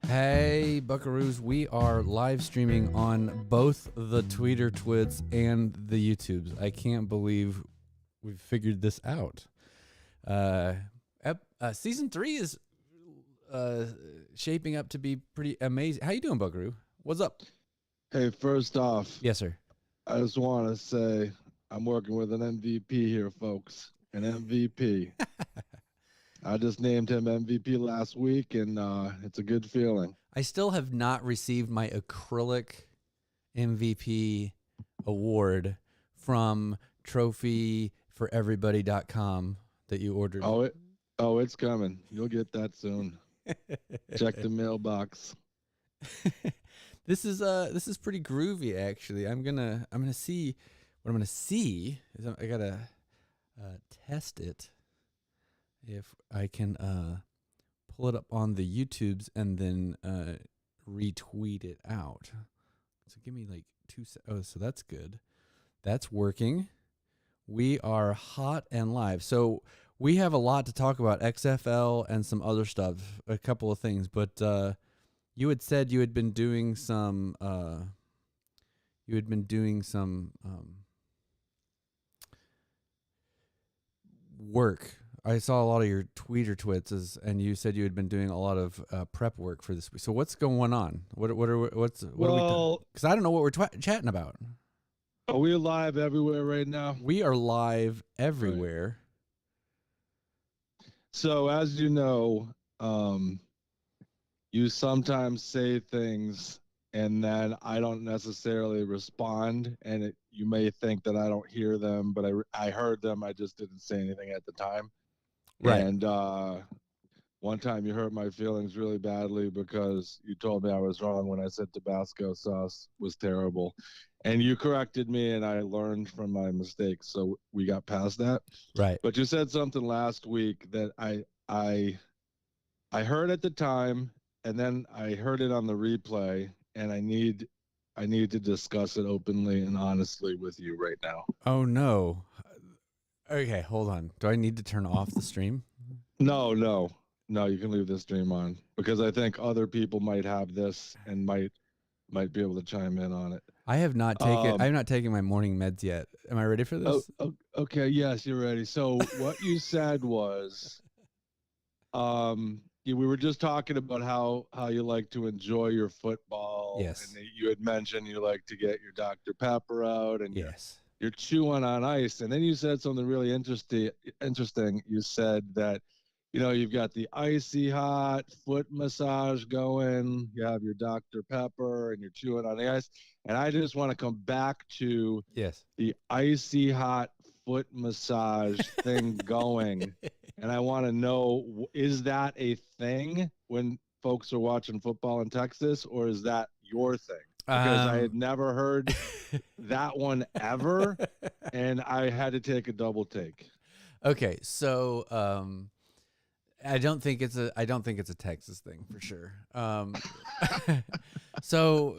Hey, Buckaroos, we are live streaming on both the Twitter Twits and the YouTubes. I can't believe we've figured this out. Season 3 is shaping up to be pretty amazing. How you doing, Buckaroo? What's up? Hey, first off, Yes, sir. I just want to say I'm working with an MVP here, folks. An MVP. I just named him MVP last week, and it's a good feeling. I still have not received my acrylic MVP award from trophyforeverybody.com that you ordered. It's coming. You'll get that soon. Check the mailbox. This is pretty groovy, actually. I'm gonna see what I'm gonna see is I gotta test it if I can pull it up on the YouTubes and then retweet it out. So give me like 2 seconds. Oh, so that's good. That's working. We are hot and live. So we have a lot to talk about, XFL and some other stuff, a couple of things, but you had said you had been doing some work. I saw a lot of your twits, and you said you had been doing a lot of prep work for this week. So what's going on? What are we? Because I don't know what we're chatting about. Are we live everywhere right now? We are live everywhere. Right. So as you know, you sometimes say things and then I don't necessarily respond, and you may think that I don't hear them, but I heard them. I just didn't say anything at the time. Right. And one time you hurt my feelings really badly because you told me I was wrong when I said Tabasco sauce was terrible. And you corrected me, and I learned from my mistakes. So we got past that. Right. But you said something last week that I heard at the time, and then I heard it on the replay, and I need to discuss it openly and honestly with you right now. Oh no. Okay, hold on. Do I need to turn off the stream? No, you can leave the stream on, because I think other people might have this and might be able to chime in on it. I have not taken my morning meds yet. Am I ready for this? Okay, yes, you're ready. So what you said was, we were just talking about how you like to enjoy your football. Yes. And you had mentioned you like to get your Dr. Pepper out, and yes, you're chewing on ice. And then you said something really interesting. You said that, you've got the Icy Hot foot massage going. You have your Dr. Pepper, and you're chewing on the ice. And I just want to come back to the Icy Hot foot massage thing going. And I want to know, is that a thing when folks are watching football in Texas, or is that your thing? Because I had never heard that one ever, and I had to take a double take. Okay, so I don't think it's a Texas thing for sure. So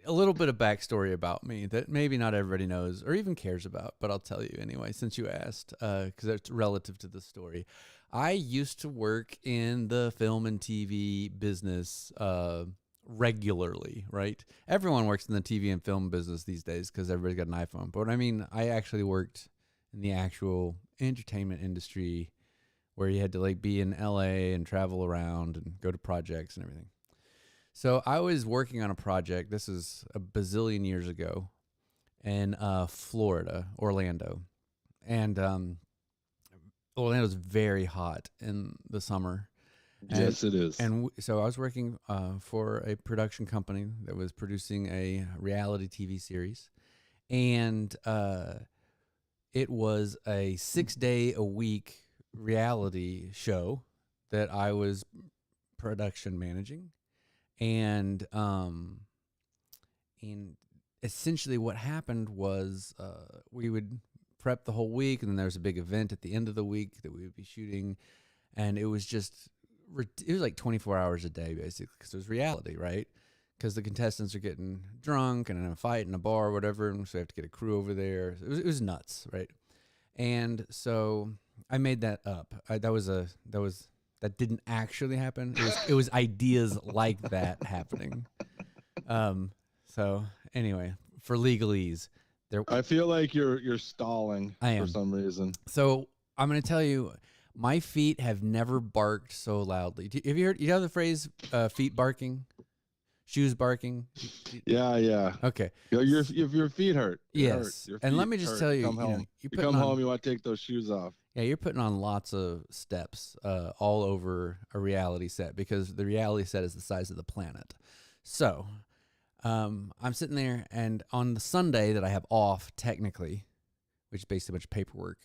a little bit of backstory about me that maybe not everybody knows or even cares about, but I'll tell you anyway since you asked, because it's relative to the story. I used to work in the film and TV business regularly, right? Everyone works in the TV and film business these days because everybody's got an iPhone. But I mean, I actually worked in the actual entertainment industry where you had to like be in LA and travel around and go to projects and everything. So I was working on a project. This is a bazillion years ago in Florida, Orlando. And Orlando's very hot in the summer. Yes, it is. And so I was working for a production company that was producing a reality TV series. And it was a 6-day-a-week reality show that I was production managing. And essentially what happened was we would prep the whole week, and then there was a big event at the end of the week that we would be shooting. And it was like 24 hours a day, basically, because it was reality, right? Because the contestants are getting drunk and in a fight in a bar or whatever, and so we have to get a crew over there. It was nuts, right? And so I made that up. That that didn't actually happen. It was ideas like that happening. So anyway, for legalese, I feel like you're stalling I for am. some reason. So I'm going to tell you, my feet have never barked so loudly. Have you heard? You know the phrase "feet barking, shoes barking"? Yeah. Okay. Your feet hurt. It hurt. Yes. Your And let feet me just hurt. tell You you, come home. you're You putting come on. home. You want to take those shoes off. Yeah, you're putting on lots of steps all over a reality set because the reality set is the size of the planet. So I'm sitting there, and on the Sunday that I have off, technically, which is basically a bunch of paperwork,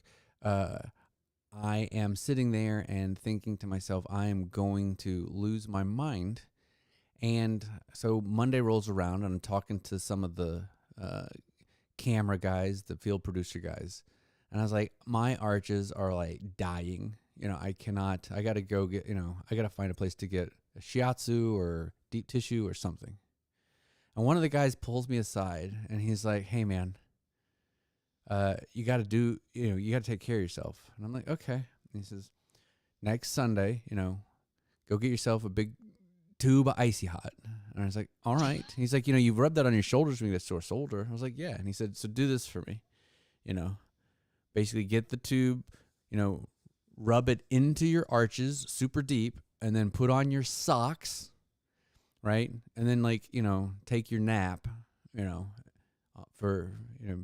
I am sitting there and thinking to myself, I am going to lose my mind. And so Monday rolls around, and I'm talking to some of the camera guys, the field producer guys. And I was like, my arches are like dying. I got to go get, I got to find a place to get a shiatsu or deep tissue or something. And one of the guys pulls me aside and he's like, hey man, you got to take care of yourself. And I'm like, okay. And he says, next Sunday, go get yourself a big tube of Icy Hot. And I was like, all right. And he's like, you've rubbed that on your shoulders when you get a sore shoulder. I was like, yeah. And he said, so do this for me, basically get the tube, rub it into your arches super deep and then put on your socks, right? And then take your nap, for,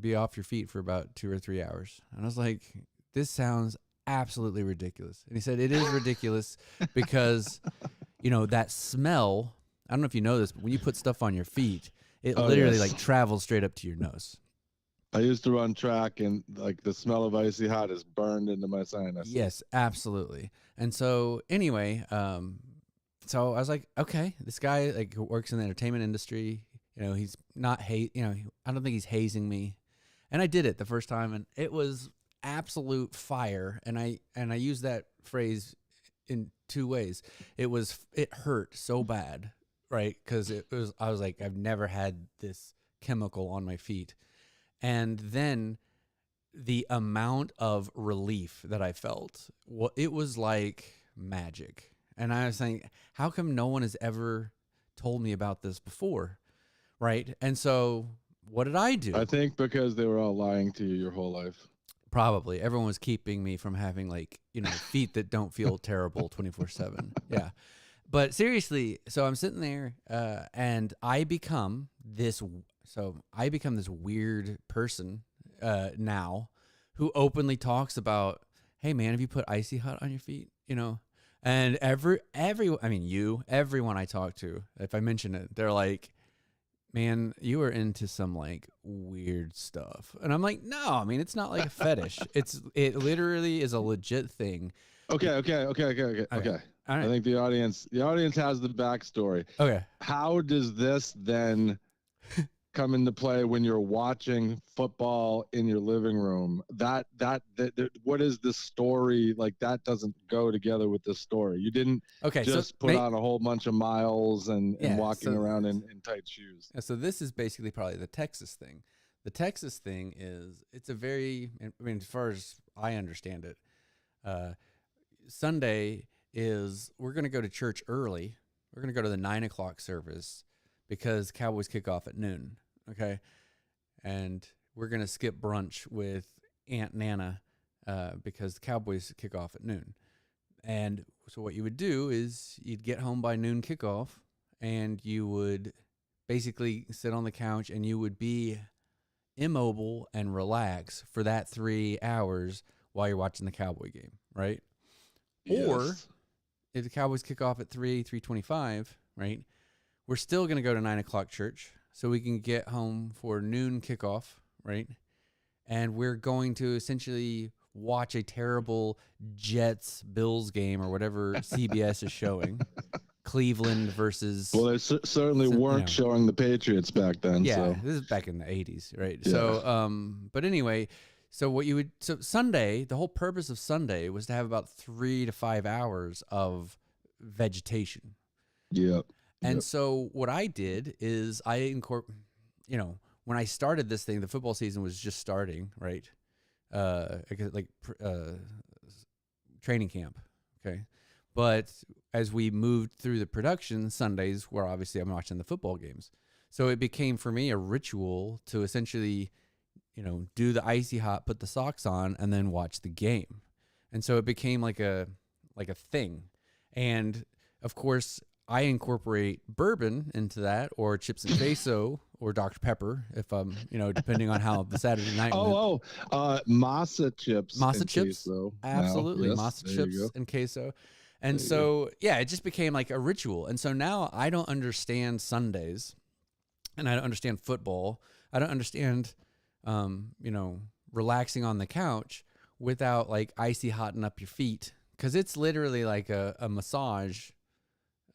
be off your feet for about 2 or 3 hours. And I was like, this sounds absolutely ridiculous. And he said, it is ridiculous because, that smell, I don't know if you know this, but when you put stuff on your feet, it literally yes. travels straight up to your nose. I used to run track, and the smell of Icy Hot is burned into my sinus. Yes, absolutely. And so anyway, so I was like, okay, this guy who works in the entertainment industry, he's not I don't think he's hazing me. And I did it the first time, and it was absolute fire. And I use that phrase in two ways. It hurt so bad, right? Because I was like, I've never had this chemical on my feet. And then the amount of relief that I felt, it was like magic. And I was saying, how come no one has ever told me about this before? Right. And so what did I do? I think because they were all lying to you your whole life. Probably. Everyone was keeping me from having feet that don't feel terrible 24/7. Yeah. But seriously, so I'm sitting there and I become this weird person now who openly talks about, hey man, have you put Icy Hot on your feet? And everyone I talk to, if I mention it, they're like, man, you are into some weird stuff. And I'm like, no, it's not like a fetish. It literally is a legit thing. Okay. All right. I think the audience has the backstory. Okay. How does this then come into play when you're watching football in your living room? That what is the story? That doesn't go together with the story. You didn't just put on a whole bunch of miles and walking around in tight shoes. So this is basically probably the Texas thing. The Texas thing is, it's a very, as far as I understand it, Sunday is, we're going to go to church early. We're going to go to the 9:00 service because Cowboys kick off at noon. Okay. And we're going to skip brunch with Aunt Nana because the Cowboys kick off at noon. And so what you would do is you'd get home by noon kickoff and you would basically sit on the couch and you would be immobile and relax for that 3 hours while you're watching the Cowboy game, right? Yes. Or if the Cowboys kick off at 3:25, right, we're still going to go to 9:00 church so we can get home for noon kickoff, right? And we're going to essentially watch a terrible Jets-Bills game or whatever CBS is showing. Cleveland versus... Well, they certainly weren't showing the Patriots back then. Yeah, so. This is back in the 80s, right? Yeah. So, but anyway... So Sunday, the whole purpose of Sunday was to have about 3 to 5 hours of vegetation. Yep. And so what I did is when I started this thing, the football season was just starting, right? Training camp. Okay. But as we moved through the production, Sundays where obviously I'm watching the football games. So it became for me a ritual to essentially, do the icy hot, put the socks on, and then watch the game. And so it became like a thing. And of course, I incorporate bourbon into that, or chips and queso, or Dr. Pepper, if depending on how the Saturday night went. Masa chips Masa and chips, queso. absolutely, Yes, masa there you chips go. and queso. And There you go. so, yeah, it just became like a ritual. And so now I don't understand Sundays, and I don't understand football. I don't understand, relaxing on the couch without like icy hotting up your feet, because it's literally like a massage,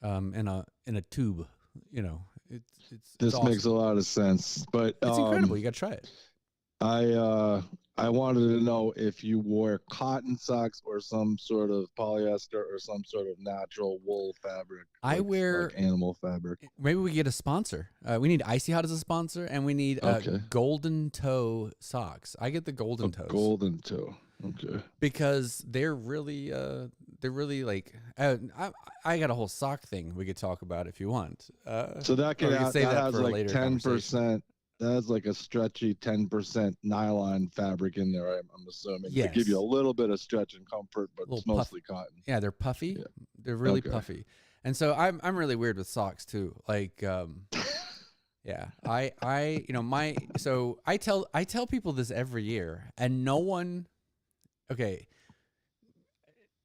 in a tube. You know, it's This makes a awesome. lot of sense, but It's incredible. You got to try it. I wanted to know if you wore cotton socks or some sort of polyester or some sort of natural wool fabric, I like wear. animal fabric. Maybe we get a sponsor. We need Icy Hot as a sponsor, and we need Okay, Golden Toe socks. I get the a Golden Toes golden toe. Okay. because they're really like. I got a whole sock thing we could talk about if you want. So that Or could we could have, save that that has for a like later conversation. 10%. That has like a stretchy 10% nylon fabric in there. I'm assuming to give you a Yes, little bit of stretch and comfort, but a it's little puff. mostly cotton. Yeah, they're puffy. Yeah. They're really Okay. puffy, and so I'm really weird with socks too. Like, yeah, my so I tell people this every year, and no one. Okay,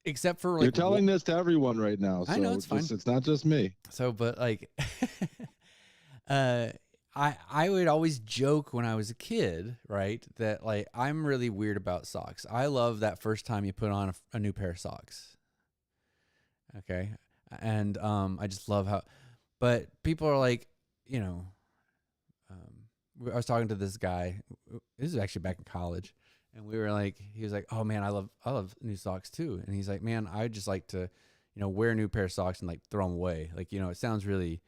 except for You're like telling this to everyone right now, I know so it's fine. it's not just me. So, but like, uh, I would always joke when I was a kid, right? That like I'm really weird about socks. I love that first time you put on a new pair of socks. Okay, and I just love how. But people are like, you know, I was talking to this guy. This is actually back in college, and we were like, he was like, "Oh man, I love new socks too." And he's like, "Man, I just like to, wear a new pair of socks and like throw them away. Like, it sounds really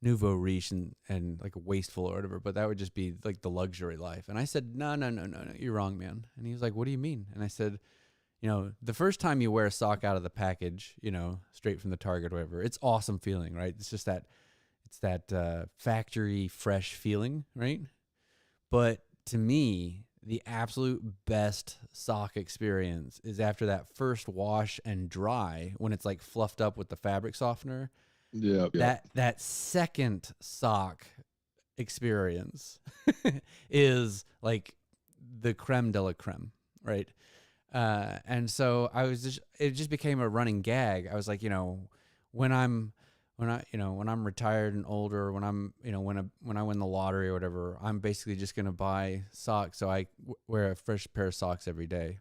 nouveau riche and like wasteful or whatever, but that would just be like the luxury life." And I said, "No, no, no, no, no, you're wrong, man." And he was like, "What do you mean?" And I said, the first time you wear a sock out of the package, straight from the Target or whatever, it's awesome feeling, right? It's just that it's that factory fresh feeling, right? But to me, the absolute best sock experience is after that first wash and dry when it's like fluffed up with the fabric softener. Yeah, yeah. That second sock experience is like the creme de la creme, right? And so it just became a running gag. I was like, when I'm retired and older, when I win the lottery or whatever, I'm basically just gonna buy socks. So I wear a fresh pair of socks every day.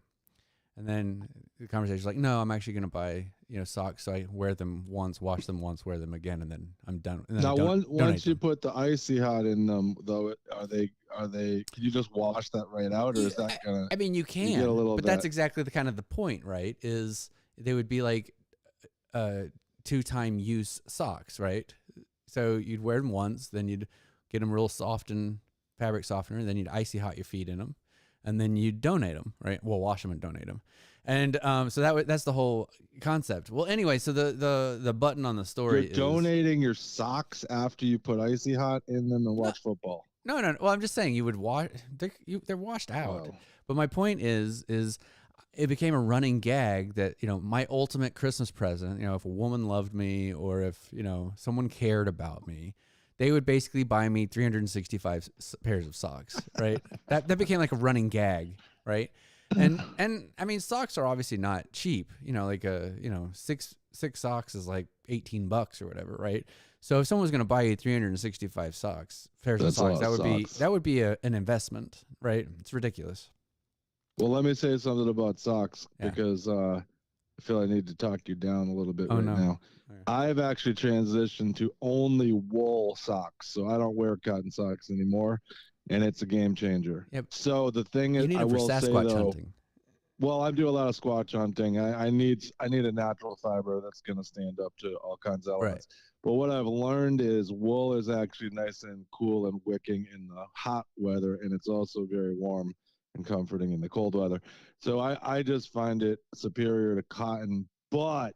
And then the conversation's like, no, I'm actually gonna buy socks. So I wear them once, wash them once, wear them again, and then I'm done. And then I Now, don't donate once you them. put the icy hot in them, though, are they? Can you just wash that right out, or Yeah, is that gonna? I mean, you You get a can, little but of that's that. exactly the kind of the point, right? Is they would be like uh, two-time use socks, right? So you'd wear them once, then you'd get them real soft and fabric softener, then you'd icy hot your feet in them, and then you'd donate them, right? Well, wash them and donate them, and so that's the whole concept. Well, anyway, so the button on the You're story is donating your socks after you put icy hot in them and no, watch football. no, no. Well, I'm just saying you would wash. They're washed out, Wow. but my point is it became a running gag that my ultimate Christmas present, if a woman loved me or if someone cared about me, they would basically buy me 365 pairs of socks, right? That became like a running gag, right? And I mean, socks are obviously not cheap, like six socks is like $18 or whatever, right? So if someone's going to buy you 365 pairs of That's a socks, lot of that would be socks. that would be an investment, right? It's ridiculous. Well, let me say something about socks Yeah. because I feel I need to talk you down a little bit Oh right no. now. Okay. I've actually transitioned to only wool socks, so I don't wear cotton socks anymore, and it's a game changer. Yep. So the thing is, You need I them for will say Sasquatch though, hunting. well, I do a lot of squatch hunting. I need a natural fiber that's going to stand up to all kinds of Right. elements. But what I've learned is wool is actually nice and cool and wicking in the hot weather, and it's also very warm and comforting in the cold weather. So I just find it superior to cotton. But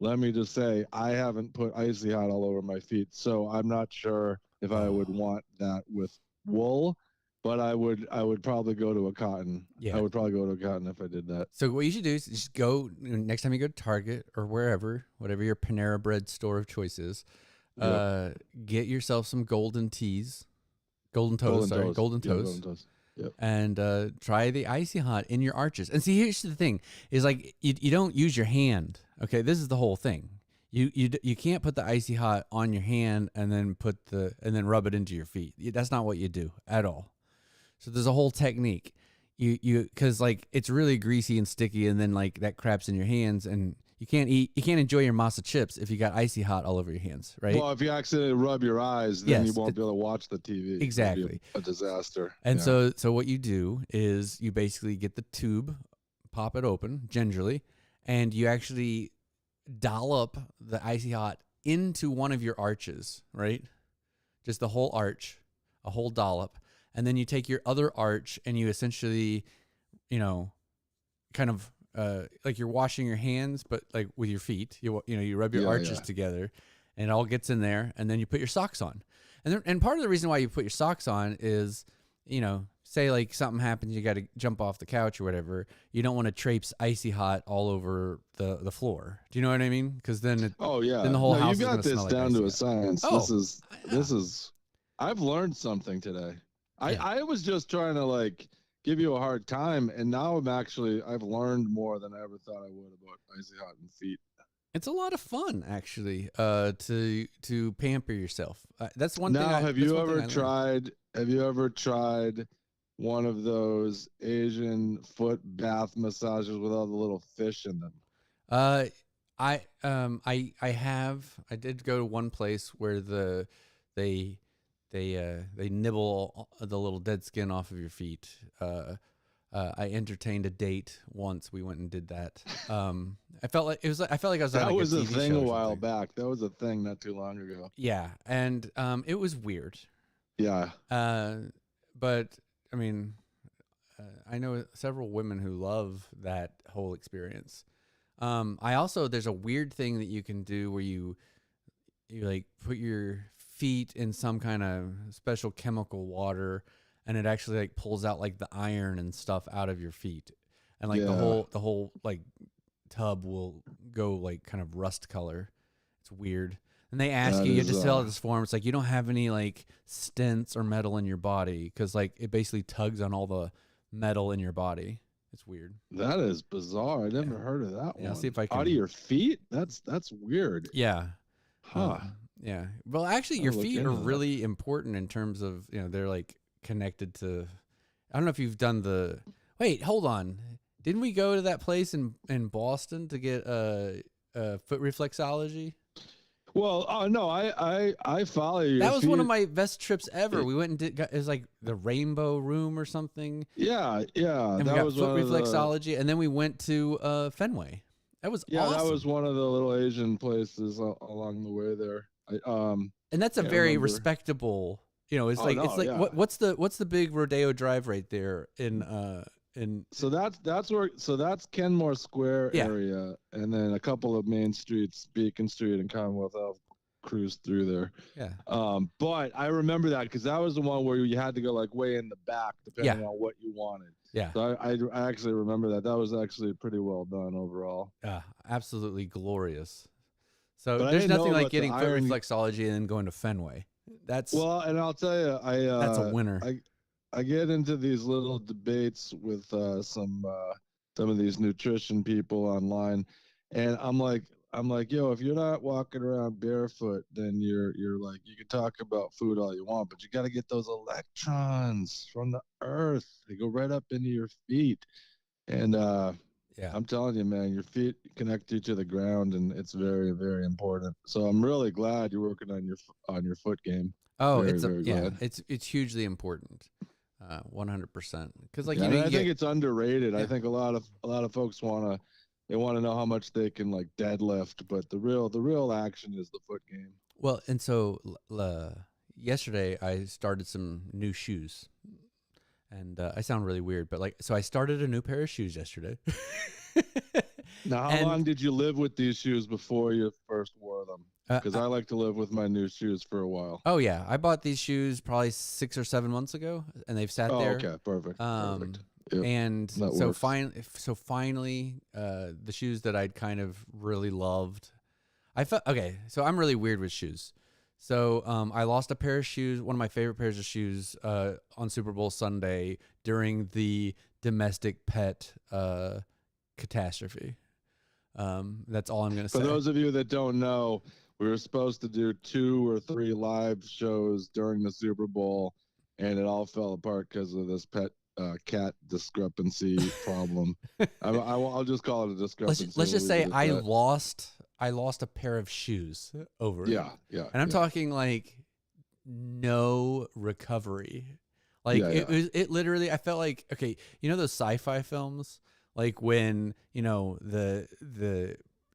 let me just say, I haven't put Icy Hot all over my feet, so I'm not sure if I would Oh, want that with wool, but I would probably go to a cotton. I yeah. would probably go to a cotton if I did that. So what you should do is just go next time you go to Target or wherever, whatever your Panera Bread store of choice is. Yep. Uh, get yourself some golden teas, golden toes. Golden Sorry, toes. golden Yeah, golden toes, toes. Yep. and try the Icy Hot in your arches. And see, here's the thing: is like you don't use your hand. Okay, this is the whole thing. You can't put the Icy Hot on your hand and then rub it into your feet. That's not what you do at all. So there's a whole technique. You because like it's really greasy and sticky, and then like that crap's in your hands, and you can't enjoy your masa chips if you got Icy Hot all over your hands, right? Well, if you accidentally rub your eyes, then you Yes, won't be able to watch the TV. exactly. It'll be a disaster. And Yeah. so what you do is you basically get the tube, pop it open gingerly, and you actually dollop the Icy Hot into one of your arches, right? Just the whole arch, a whole dollop. And then you take your other arch and you essentially, kind of like you're washing your hands, but like with your feet. You rub your Yeah, arches yeah. together, and it all gets in there. And then you put your socks on. And part of the reason why you put your socks on is, say like something happens, you got to jump off the couch or whatever. You don't want to traipse Icy Hot all over the floor. Do you know what I mean? Because then Oh yeah. then the whole No, house you is got gonna this smell like down to Icy a Hot. science. Oh, This is I've learned something today. yeah. I was just trying to like give you a hard time, and now I've learned more than I ever thought I would about Icy Hot and feet. It's a lot of fun, actually, to pamper yourself. That's one thing. Now, have That's you one thing ever I learned. tried? Have you ever tried one of those Asian foot bath massages with all the little fish in them? Uh, I have. I did go to one place where they they nibble the little dead skin off of your feet. I entertained a date once. We went and did that. I felt like I felt like I was on That like was a a TV thing show a or while something. back. That was a thing not too long ago. Yeah, and it was weird. Yeah. But I mean, I know several women who love that whole experience. I also there's a weird thing that you can do where you like put your feet in some kind of special chemical water, and it actually like pulls out like the iron and stuff out of your feet, and like Yeah. the whole like tub will go like kind of rust color. It's weird. And they ask That you have to is fill out this form. It's like you don't have any like stents or metal in your body because like it basically tugs on all the metal in your body. It's weird. that is bizarre. I Yeah. never heard of that Yeah, I'll one. see if I Out of can. your feet? That's weird. Yeah. Huh. Yeah. Well, actually, I'll your look feet into are that. really important in terms of, they're like connected to. I don't know if you've done the. Wait, hold on. Didn't we go to that place in Boston to get foot reflexology? Well, no, I follow your That was feet. one of my best trips ever. We went and it was like the Rainbow Room or something, Yeah, yeah. and we That got was foot one of the reflexology, and then we went to Fenway. That was yeah, that was awesome. one of the little Asian places along the way there. And that's a Can't very remember. respectable. It's Oh like no, yeah. what's the big Rodeo Drive right there in So that's Kenmore Square yeah. area, and then a couple of main streets, Beacon Street and Commonwealth Ave, cruise through there. Yeah. But I remember that because that was the one where you had to go like way in the back, depending Yeah. on what you wanted. Yeah. So I actually remember that. That was actually pretty well done overall. Absolutely glorious. So But I there's didn't nothing know like about the getting foot iron. reflexology and then going to Fenway. That's Well, and I'll tell you, that's a winner. I get into these little debates with some of these nutrition people online, and I'm like, yo, if you're not walking around barefoot, then you're like, you can talk about food all you want, but you got to get those electrons from the earth. They go right up into your feet, and Yeah. I'm telling you, man, your feet connect you to the ground, and it's very, very important. So I'm really glad you're working on your foot game. Oh, Very, very glad. it's hugely important. 100%. Because like Yeah, and I you think get it's underrated. I yeah. think a lot of folks want to know how much they can like deadlift, but the real action is the foot game. Well, and so yesterday I started some new shoes. And I sound really weird, but like, so I started a new pair of shoes yesterday. Now, how And long did you live with these shoes before you first wore them? uh, Because I- I like to live with my new shoes for a while. oh yeah, I bought these shoes probably 6 or 7 months ago, and they've sat Oh, there. okay, perfect, perfect. Um, Yep, and that so works. finally, the shoes that I'd kind of really loved, I felt okay. So I'm really weird with shoes. So I lost a pair of shoes, one of my favorite pairs of shoes, on Super Bowl Sunday during the domestic pet catastrophe. That's all I'm gonna For say. those of you that don't know, we were supposed to do 2 or 3 live shows during the Super Bowl, and it all fell apart because of this pet cat discrepancy problem. I'll just call it a discrepancy. Let's We'll just leave say it at that. I lost a pair of shoes over it, Yeah, yeah, and I'm yeah, talking like no recovery. Like yeah, yeah. it literally. I felt like, okay, you know those sci-fi films, like when the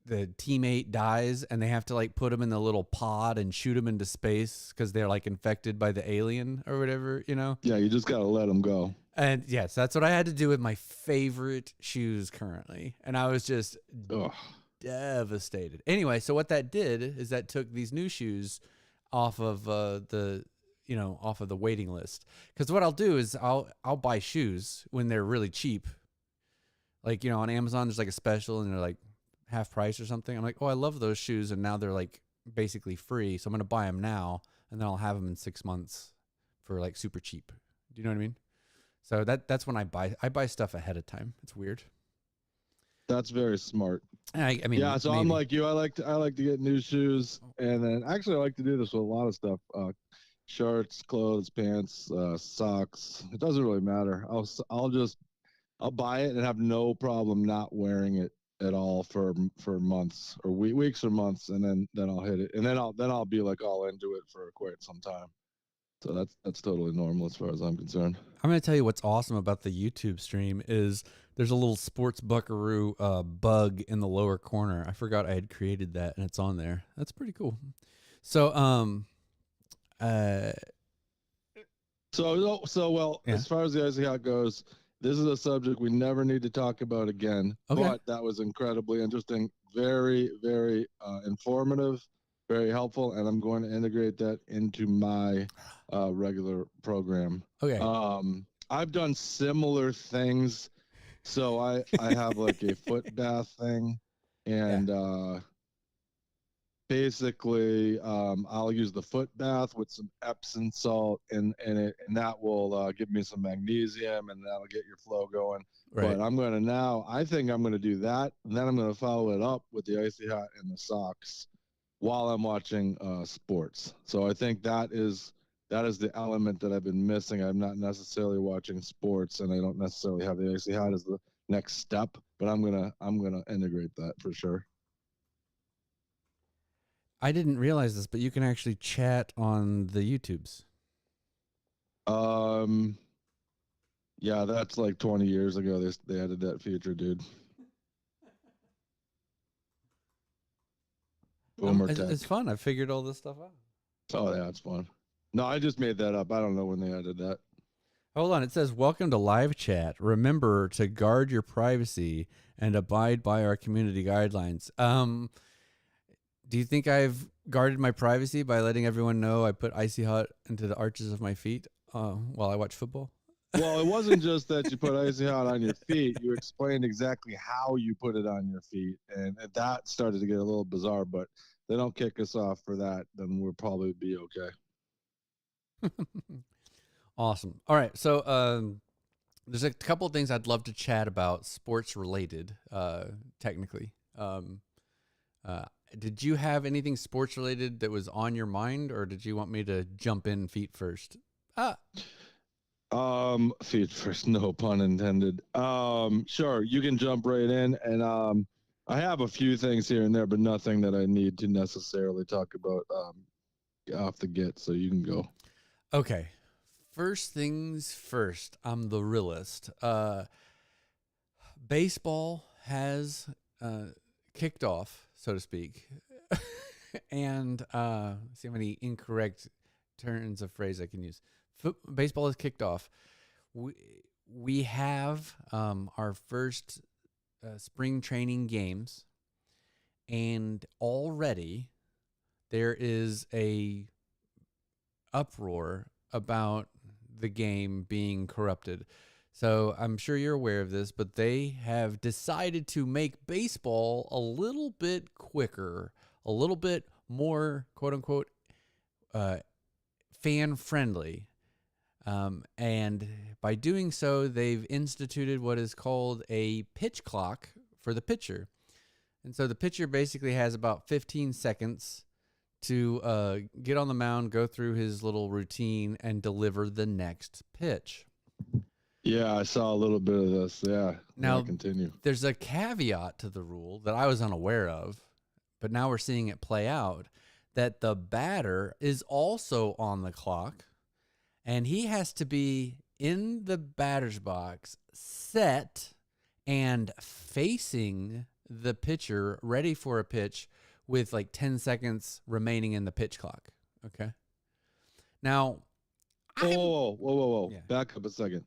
teammate dies and they have to like put him in the little pod and shoot him into space because they're like infected by the alien or whatever, you know. Yeah, you just gotta let them go. And yes, that's what I had to do with my favorite shoes currently, and I was just Ugh. devastated. Anyway, so what that did is that took these new shoes off of off of the waiting list. Because what I'll do is I'll buy shoes when they're really cheap. Like, on Amazon there's like a special and they're like half price or something. I'm like, oh, I love those shoes, and now they're like basically free, so I'm gonna buy them now, and then I'll have them in 6 months for like super cheap. Do you know what I mean? So that's when I buy stuff ahead of time. It's weird. That's very smart. I mean, Yeah, so I'm maybe. like you. I like to get new shoes, and then actually I like to do this with a lot of stuff: shirts, clothes, pants, socks. It doesn't really matter. I'll buy it and have no problem not wearing it at all for months or weeks or months, and then I'll hit it, and then I'll be like all into it for quite some time. So that's totally normal as far as I'm concerned. I'm going to tell you what's awesome about the YouTube stream is there's a little sports buckaroo bug in the lower corner. I forgot I had created that, and it's on there. That's pretty cool. So uh So well, yeah. as far as the Icy Hot goes, this is a subject we never need to talk about again. Okay. But that was incredibly interesting, very, very informative, very helpful, and I'm going to integrate that into my regular program. Okay. I've done similar things, so I have like a foot bath thing, Yeah. and basically I'll use the foot bath with some Epsom salt and it, and that will give me some magnesium, and that'll get your flow going. Right. But I think I'm going to do that, and then I'm going to follow it up with the Icy Hot and the socks while I'm watching sports. So I think that is the element that I've been missing. I'm not necessarily watching sports, and I don't necessarily have the Icy Hot as the next step, but I'm gonna integrate that for sure. I didn't realize this, but you can actually chat on the YouTubes. Um, yeah, that's like 20 years ago. They added that feature, dude. Boomer tech. It's fun. I figured all this stuff out. Oh yeah, it's fun. No, I just made that up. I don't know when they added that. Hold on. It says, "Welcome to live chat. Remember to guard your privacy and abide by our community guidelines." Do you think I've guarded my privacy by letting everyone know I put Icy Hot into the arches of my feet while I watch football? Well, it wasn't just that you put Icy Hot on your feet. You explained exactly how you put it on your feet, and that started to get a little bizarre. But they don't kick us off for that, then we'll probably be okay. Awesome. All right. So there's a couple of things I'd love to chat about, sports related, technically. Uh, did you have anything sports related that was on your mind, or did you want me to jump in feet first? Ah, Feet first, no pun intended. Sure, you can jump right in, and I have a few things here and there, but nothing that I need to necessarily talk about off the get. So you can go. okay. First things first. I'm the realist. Baseball has kicked off, so to speak, and see how many incorrect turns of phrase I can use. Baseball has kicked off. We have our first spring training games, and already there is a uproar about the game being corrupted. So I'm sure you're aware of this, but they have decided to make baseball a little bit quicker, a little bit more quote unquote fan friendly. And by doing so, they've instituted what is called a pitch clock for the pitcher. And so the pitcher basically has about 15 seconds to get on the mound, go through his little routine, and deliver the next pitch. Yeah, I saw a little bit of this. Yeah. Now, continue. there's a caveat to the rule that I was unaware of, but now we're seeing it play out, that the batter is also on the clock, and he has to be in the batter's box, set and facing the pitcher, ready for a pitch with like 10 seconds remaining in the pitch clock. Okay. Now, whoa. Yeah. Back up a second.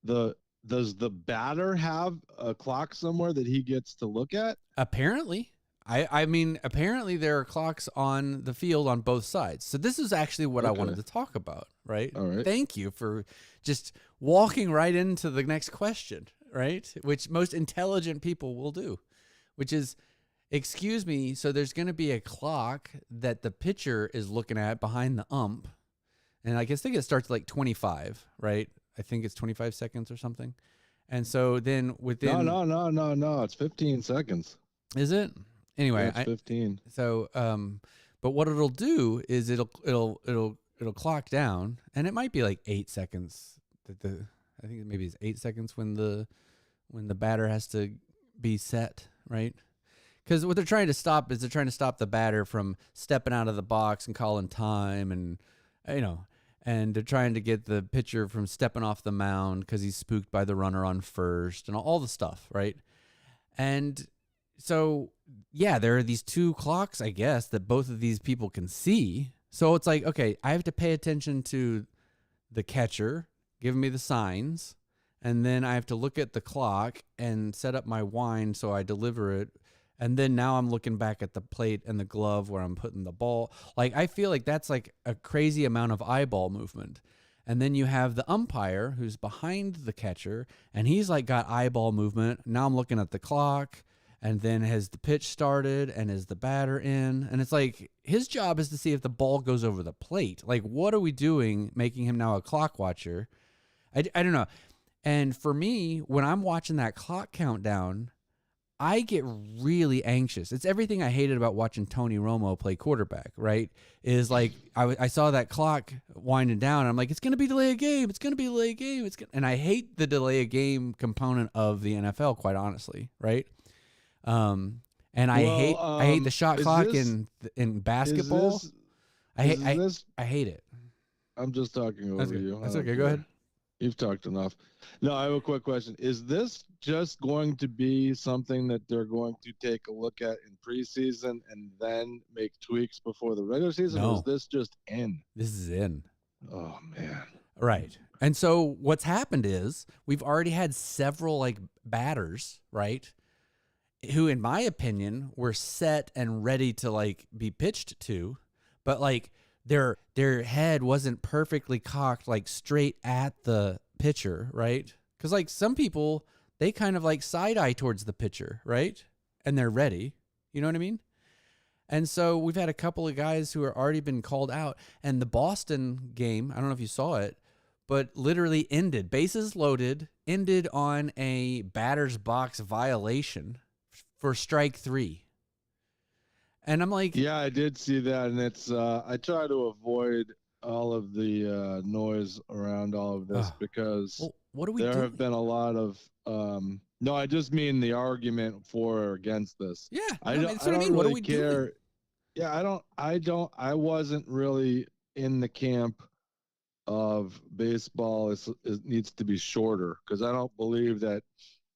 Does the batter have a clock somewhere that he gets to look at? Apparently. I mean, apparently there are clocks on the field on both sides. So this is actually what I wanted to talk about, right? All right. Thank you for just walking right into the next question, right? Which most intelligent people will do, which is, excuse me, so there's going to be a clock that the pitcher is looking at behind the ump. And I think it starts at like 25, right? I think it's 25 seconds or something. And so then within... No. It's 15 seconds. Is it? Anyway, yeah, it's 15. So, but what it'll do is it'll clock down, and it might be like 8 seconds. I think maybe it's 8 seconds when the batter has to be set, right? Because what they're trying to stop is the batter from stepping out of the box and calling time, and and they're trying to get the pitcher from stepping off the mound because he's spooked by the runner on first, and all the stuff, right? And so, yeah, there are these two clocks, I guess, that both of these people can see. So it's like, okay, I have to pay attention to the catcher giving me the signs, and then I have to look at the clock and set up my wind so I deliver it. And then now I'm looking back at the plate and the glove where I'm putting the ball. Like, I feel like that's like a crazy amount of eyeball movement. And then you have the umpire who's behind the catcher, and he's like got eyeball movement. Now I'm looking at the clock. And then has the pitch started, and is the batter in? And it's like his job is to see if the ball goes over the plate. Like, what are we doing making him now a clock watcher? I don't know. And for me, when I'm watching that clock countdown, I get really anxious. It's everything I hated about watching Tony Romo play quarterback, right? Is like I saw that clock winding down, and I'm like, it's going to be delay a game. It's going to be delay a game. And I hate the delay a game component of the NFL, quite honestly, right? And I hate the shot clock in basketball. I hate it. I'm just talking over you. That's okay. Go ahead. You've talked enough. No, I have a quick question. Is this just going to be something that they're going to take a look at in preseason and then make tweaks before the regular season? No. Or is this just in? This is in. Oh, man. Right. And so what's happened is we've already had several like batters, right, who, in my opinion, were set and ready to like be pitched to, but like their head wasn't perfectly cocked like straight at the pitcher, right? Because like some people, they kind of like side eye towards the pitcher, right? And they're ready. You know what I mean? And so we've had a couple of guys who are already been called out, and the Boston game, I don't know if you saw it, but literally ended, bases loaded, ended on a batter's box violation for strike 3. And I'm like, yeah, I did see that. And it's, I try to avoid all of the noise around all of this because well, what are we there doing? have been a lot of, no, I just mean the argument for or against this. Yeah, that's what I mean. Really what are we care. doing? Yeah, I wasn't really in the camp of baseball. It needs to be shorter because I don't believe that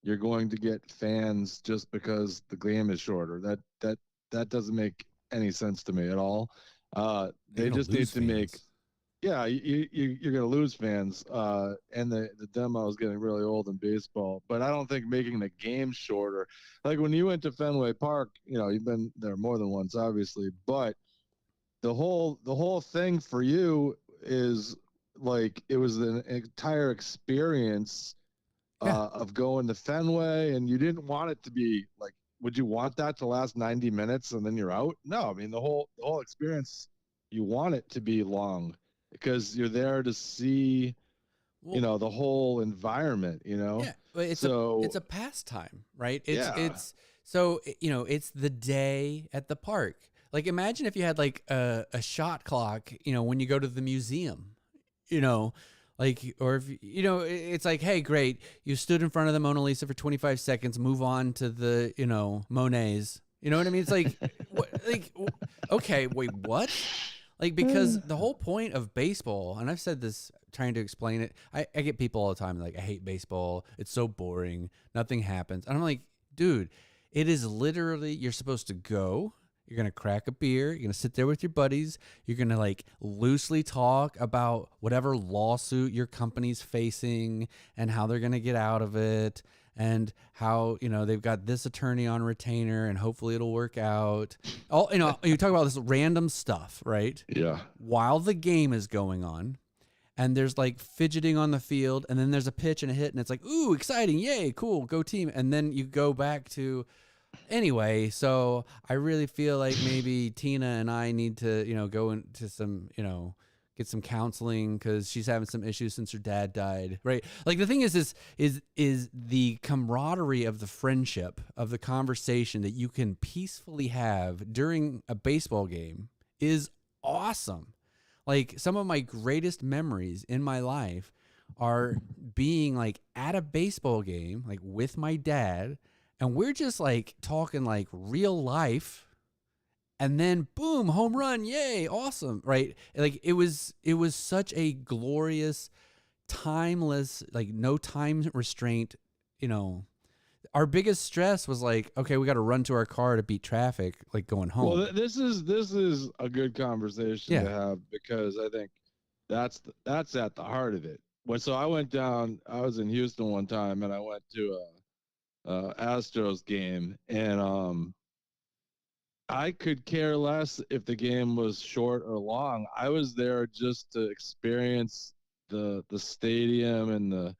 you're going to get fans just because the game is shorter. That doesn't make any sense to me at all. They just need to make yeah, you're gonna lose fans. And the demo is getting really old in baseball. But I don't think making the game shorter, like when you went to Fenway Park, you've been there more than once, obviously, but the whole thing for you is like it was an entire experience Yeah. of going to Fenway, and you didn't want it to be like, would you want that to last 90 minutes and then you're out? No, I mean the whole experience, you want it to be long because you're there to see, Well, the whole environment, yeah, but it's So a pastime, right? yeah, It's the day at the park. Like imagine if you had like a shot clock, when you go to the museum, you know, like or if it's like, hey, great, you stood in front of the Mona Lisa for 25 seconds, move on to the, Monets. You know what I mean? It's like what okay, wait, what? Like, because the whole point of baseball, and I've said this trying to explain it, I get people all the time like, I hate baseball. It's so boring. Nothing happens. And I'm like, dude, it is literally, you're supposed to go. You're going to crack a beer. You're going to sit there with your buddies. You're going to like loosely talk about whatever lawsuit your company's facing and how they're going to get out of it and how, they've got this attorney on retainer and hopefully it'll work out. All, you talk about this random stuff, right? yeah. While the game is going on, and there's like fidgeting on the field, and then there's a pitch and a hit, and it's like, ooh, exciting, yay, cool, go team. And then you go back to, anyway, so I really feel like maybe Tina and I need to, go into some, get some counseling because she's having some issues since her dad died, right? Like the thing is the camaraderie of the friendship, of the conversation that you can peacefully have during a baseball game is awesome. Like some of my greatest memories in my life are being like at a baseball game, like with my dad, and we're just like talking like real life, and then boom, home run, yay, awesome, right? Like it was such a glorious, timeless, like no time restraint, you know. Our biggest stress was like, okay, we got to run to our car to beat traffic, like going Well, home. this is a good conversation to Yeah. have because I think that's at the heart of it. So I went down. I was in Houston one time, and I went to a Astros game, and I could care less if the game was short or long. I was there just to experience the stadium and the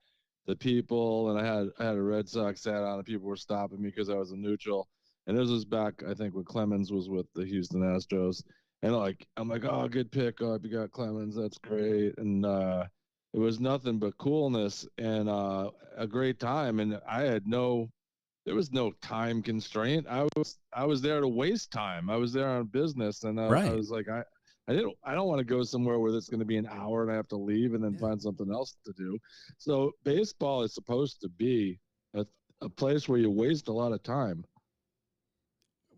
people, and I had a Red Sox hat on, and people were stopping me because I was a neutral. And this was back, I think, when Clemens was with the Houston Astros. And like, I'm like, oh, good pickup. You got Clemens. That's great. And it was nothing but coolness and a great time. And there was no time constraint. I was there to waste time. I was there on business, and I Right. was like, I don't want to go somewhere where it's going to be an hour and I have to leave and then Yeah. find something else to do. So baseball is supposed to be a place where you waste a lot of time.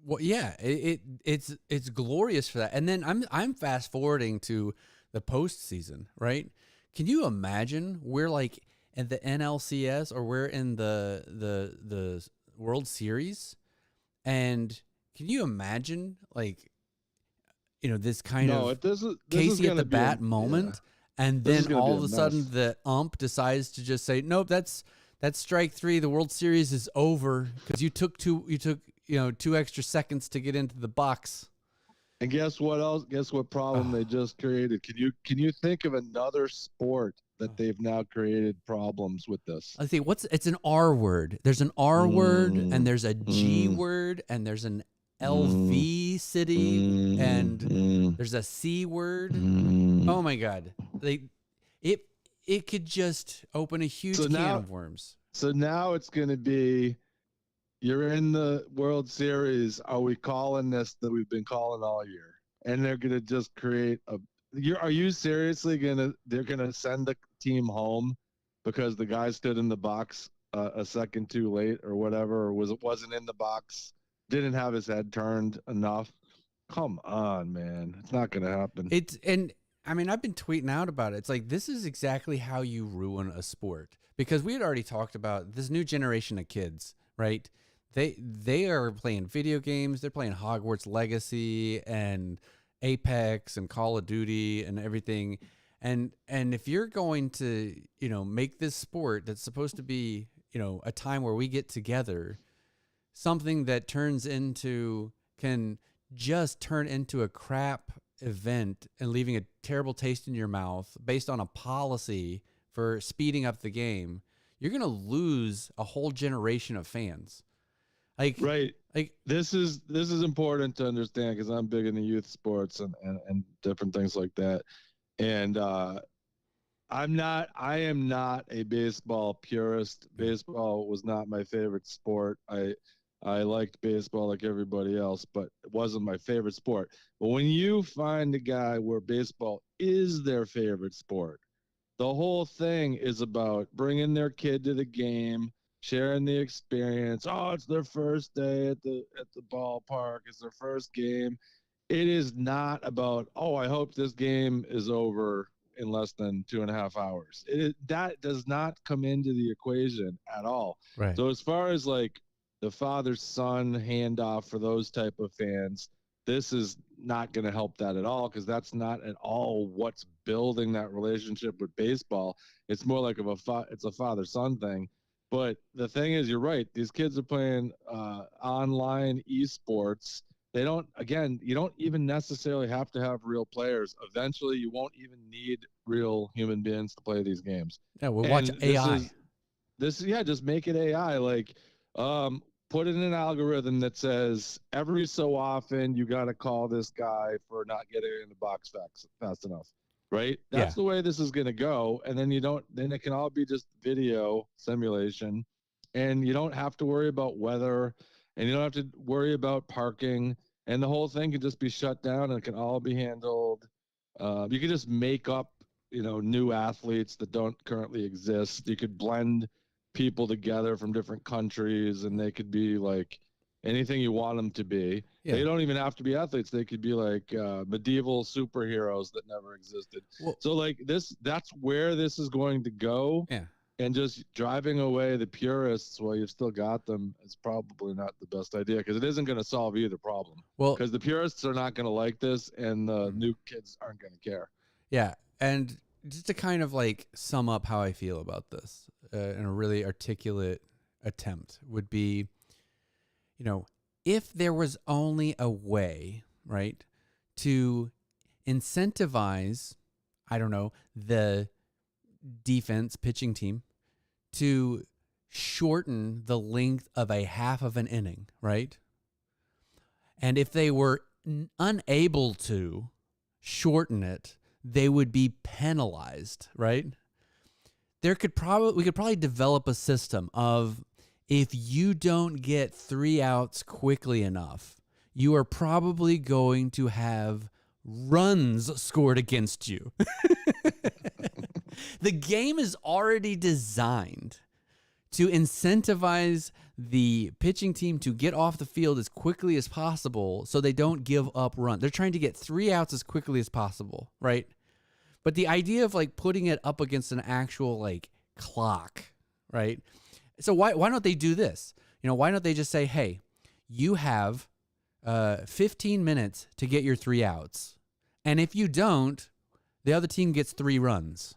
Well, yeah, it's glorious for that. And then I'm fast forwarding to the postseason, right? Can you imagine we're like in the NLCS or we're in the World Series, and can you imagine like this kind No, of this is Casey at going the to be bat yeah. moment, and This then is going to be all a of a sudden mess. the ump decides to just say, nope, that's strike three. The World Series is over because you took 2 extra seconds to get into the box. And guess what else? Guess what problem they Oh, just created? Can you think of another sport that oh. they've now created problems with this? Let's see. It's an R word. There's an R word, and Mm, there's a G mm, word, and there's an mm, LV city, mm, and mm, there's a C word. mm. Oh my God! They it it could just open a So huge can now, of worms. so now it's going to be you're in the World Series. Are we calling this that we've been calling all year? And they're going to just create a. Are you seriously gonna? They're gonna send the team home because the guy stood in the box a second too late or whatever, or wasn't in the box, didn't have his head turned enough. Come on, man, it's not gonna happen. And I mean, I've been tweeting out about it. It's like this is exactly how you ruin a sport because we had already talked about this new generation of kids, right? They are playing video games. They're playing Hogwarts Legacy and Apex and Call of Duty and everything. And if you're going to, make this sport that's supposed to be, a time where we get together, something that can just turn into a crap event and leaving a terrible taste in your mouth based on a policy for speeding up the game, you're going to lose a whole generation of fans. Right. Like This is important to understand because I'm big into youth sports and different things like that. And I am not a baseball purist. Baseball was not my favorite sport. I liked baseball like everybody else, but it wasn't my favorite sport. But when you find a guy where baseball is their favorite sport, the whole thing is about bringing their kid to the game, sharing the experience. Oh, it's their first day at the ballpark. It's their first game. It is not about, oh, I hope this game is over in less than 2.5 hours. That does not come into the equation at all. right. So as far as like the father-son handoff for those type of fans, this is not going to help that at all because that's not at all what's building that relationship with baseball. It's more like it's a father-son thing. But the thing is, you're right. These kids are playing online esports. You don't even necessarily have to have real players. Eventually, you won't even need real human beings to play these games. Yeah, we'll watch And AI. just make it AI. Like, put in an algorithm that says every so often you got to call this guy for not getting in the box fast enough, right? Yeah. That's the way this is going to go. And then then it can all be just video simulation, and you don't have to worry about weather, and you don't have to worry about parking, and the whole thing can just be shut down, and it can all be handled. You can just make up, new athletes that don't currently exist. You could blend people together from different countries, and they could be like anything you want them to be. Yeah. They don't even have to be athletes. They could be like medieval superheroes that never existed. Well, So like that's where this is going to go. yeah. And just driving away the purists while you've still got them is probably not the best idea because it isn't going to solve either problem. Well, Because the purists are not going to like this, and the mm, new kids aren't going to care. yeah. And just to kind of like sum up how I feel about this in a really articulate attempt would be, if there was only a way, right, to incentivize, I don't know, the defense pitching team to shorten the length of a half of an inning, right? And if they were unable to shorten it, they would be penalized, right? We could probably develop a system of if you don't get 3 outs quickly enough, you are probably going to have runs scored against you. The game is already designed to incentivize the pitching team to get off the field as quickly as possible so they don't give up runs. They're trying to get 3 outs as quickly as possible, right? But the idea of like putting it up against an actual like clock, right? So why don't they do this? Why don't they just say, hey, you have 15 minutes to get your 3 outs. And if you don't, the other team gets 3 runs.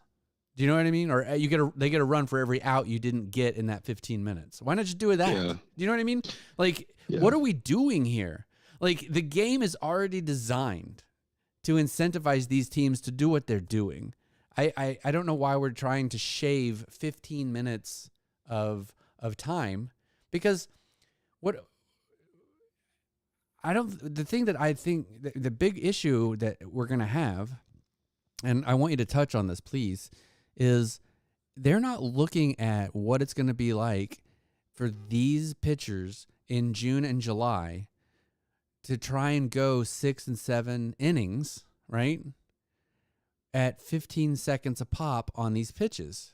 Do you know what I mean? Or they get a run for every out you didn't get in that 15 minutes. Why not just do that? Yeah. Do you know what I mean? Like, What are we doing here? Like, the game is already designed to incentivize these teams to do what they're doing. I don't know why we're trying to shave 15 minutes of time, because the thing that I think the big issue that we're going to have, and I want you to touch on this, please, is they're not looking at what it's going to be like for these pitchers in June and July to try and go 6 and 7 innings, right, at 15 seconds a pop on these pitches.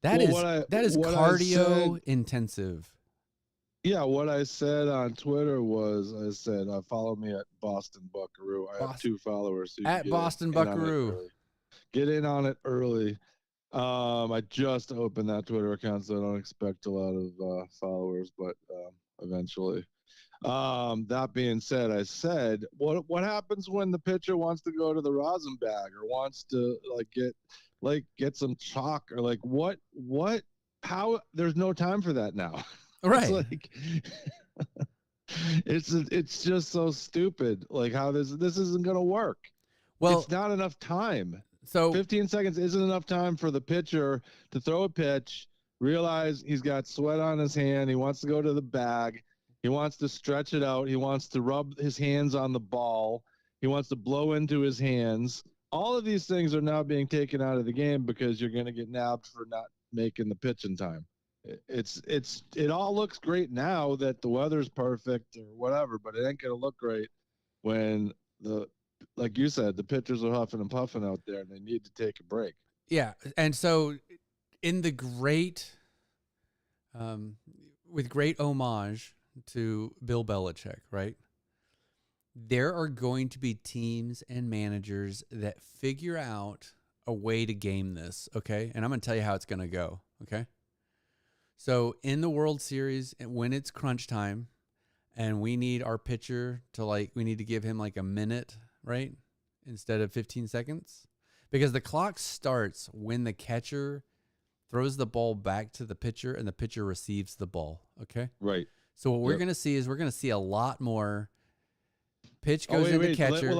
That is cardio intensive. Yeah, what I said on Twitter was, I said, follow me at Boston Buckaroo. I have 2 followers. So at Boston Buckaroo. Get in on it early. I just opened that Twitter account, so I don't expect a lot of followers, but eventually. That being said, I said, what happens when the pitcher wants to go to the rosin bag or wants to get some chalk or what how there's no time for that now. It's Right. like it's just so stupid. Like how this isn't gonna work. Well, It's not enough time. so 15 seconds isn't enough time for the pitcher to throw a pitch, realize he's got sweat on his hand, he wants to go to the bag, he wants to stretch it out, he wants to rub his hands on the ball, he wants to blow into his hands. All of these things are now being taken out of the game because you're going to get nabbed for not making the pitch in time. It all looks great now that the weather's perfect or whatever, but it ain't going to look great when like you said, the pitchers are huffing and puffing out there and they need to take a break. yeah, and so in the with great homage to Bill Belichick, right? There are going to be teams and managers that figure out a way to game this, okay? And I'm going to tell you how it's going to go, okay? So in the World Series, when it's crunch time and we need our pitcher to we need to give him like a minute, right? Instead of 15 seconds. Because the clock starts when the catcher throws the ball back to the pitcher and the pitcher receives the ball, okay? Right. So what we're going to see is we're going to see a lot more pitch goes into catcher.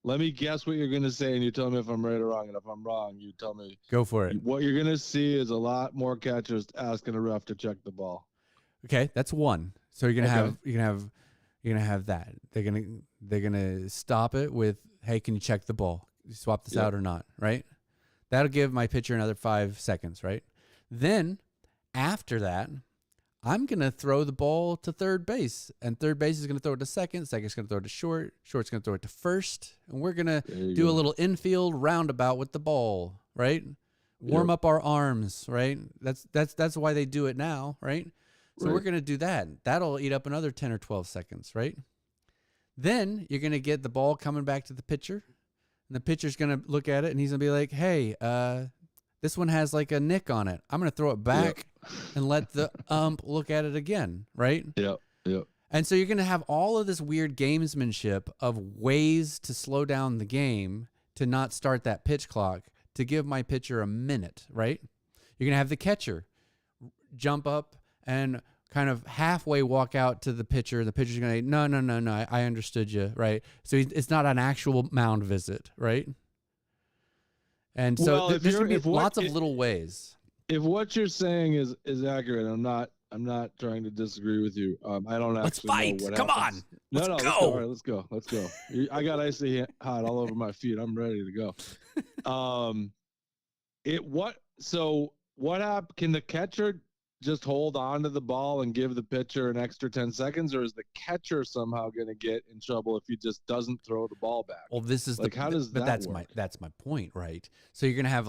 Let me guess what you're going to say, and you tell me if I'm right or wrong. And if I'm wrong, you tell me. Go for it. What you're going to see is a lot more catchers asking a ref to check the ball. Okay, that's one. So you're gonna have that. They're gonna stop it with, hey, can you check the ball? You swap this out or not? Right. That'll give my pitcher another 5 seconds. Right. Then after that, I'm going to throw the ball to third base, and third base is going to throw it to second. Second's going to throw it to short. Short's going to throw it to first, and we're going to do a little infield roundabout with the ball, right? Warm up our arms, right? That's why they do it now, right? So we're going to do that. That'll eat up another 10 or 12 seconds, right? Then you're going to get the ball coming back to the pitcher, and the pitcher's going to look at it, and he's going to be like, hey, this one has like a nick on it. I'm going to throw it back and let the ump look at it again, right? Yep. And so you're going to have all of this weird gamesmanship of ways to slow down the game to not start that pitch clock, to give my pitcher a minute, right? You're going to have the catcher jump up and kind of halfway walk out to the pitcher. The pitcher's going to say, no, I understood you, right? So it's not an actual mound visit, right? And so there's going to be lots of little ways. If what you're saying is accurate, I'm not trying to disagree with you. I don't actually know what Come happens. on. Let's go. All right, let's go. I got Icy Hot all over my feet. I'm ready to go. What happened? Can the catcher just hold on to the ball and give the pitcher an extra 10 seconds, or is the catcher somehow going to get in trouble if he just doesn't throw the ball back? Well, this is how does that work? That's my point, right? So you're going to have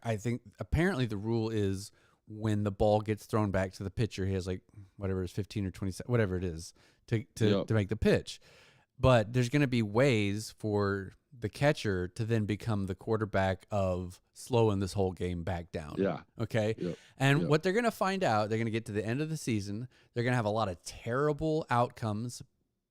I think apparently the rule is when the ball gets thrown back to the pitcher, he has whatever it is, 15 or 20, whatever it is to make the pitch. But there's going to be ways for the catcher to then become the quarterback of slowing this whole game back down. Yeah. Okay. Yep. And what they're going to find out, they're going to get to the end of the season. They're going to have a lot of terrible outcomes,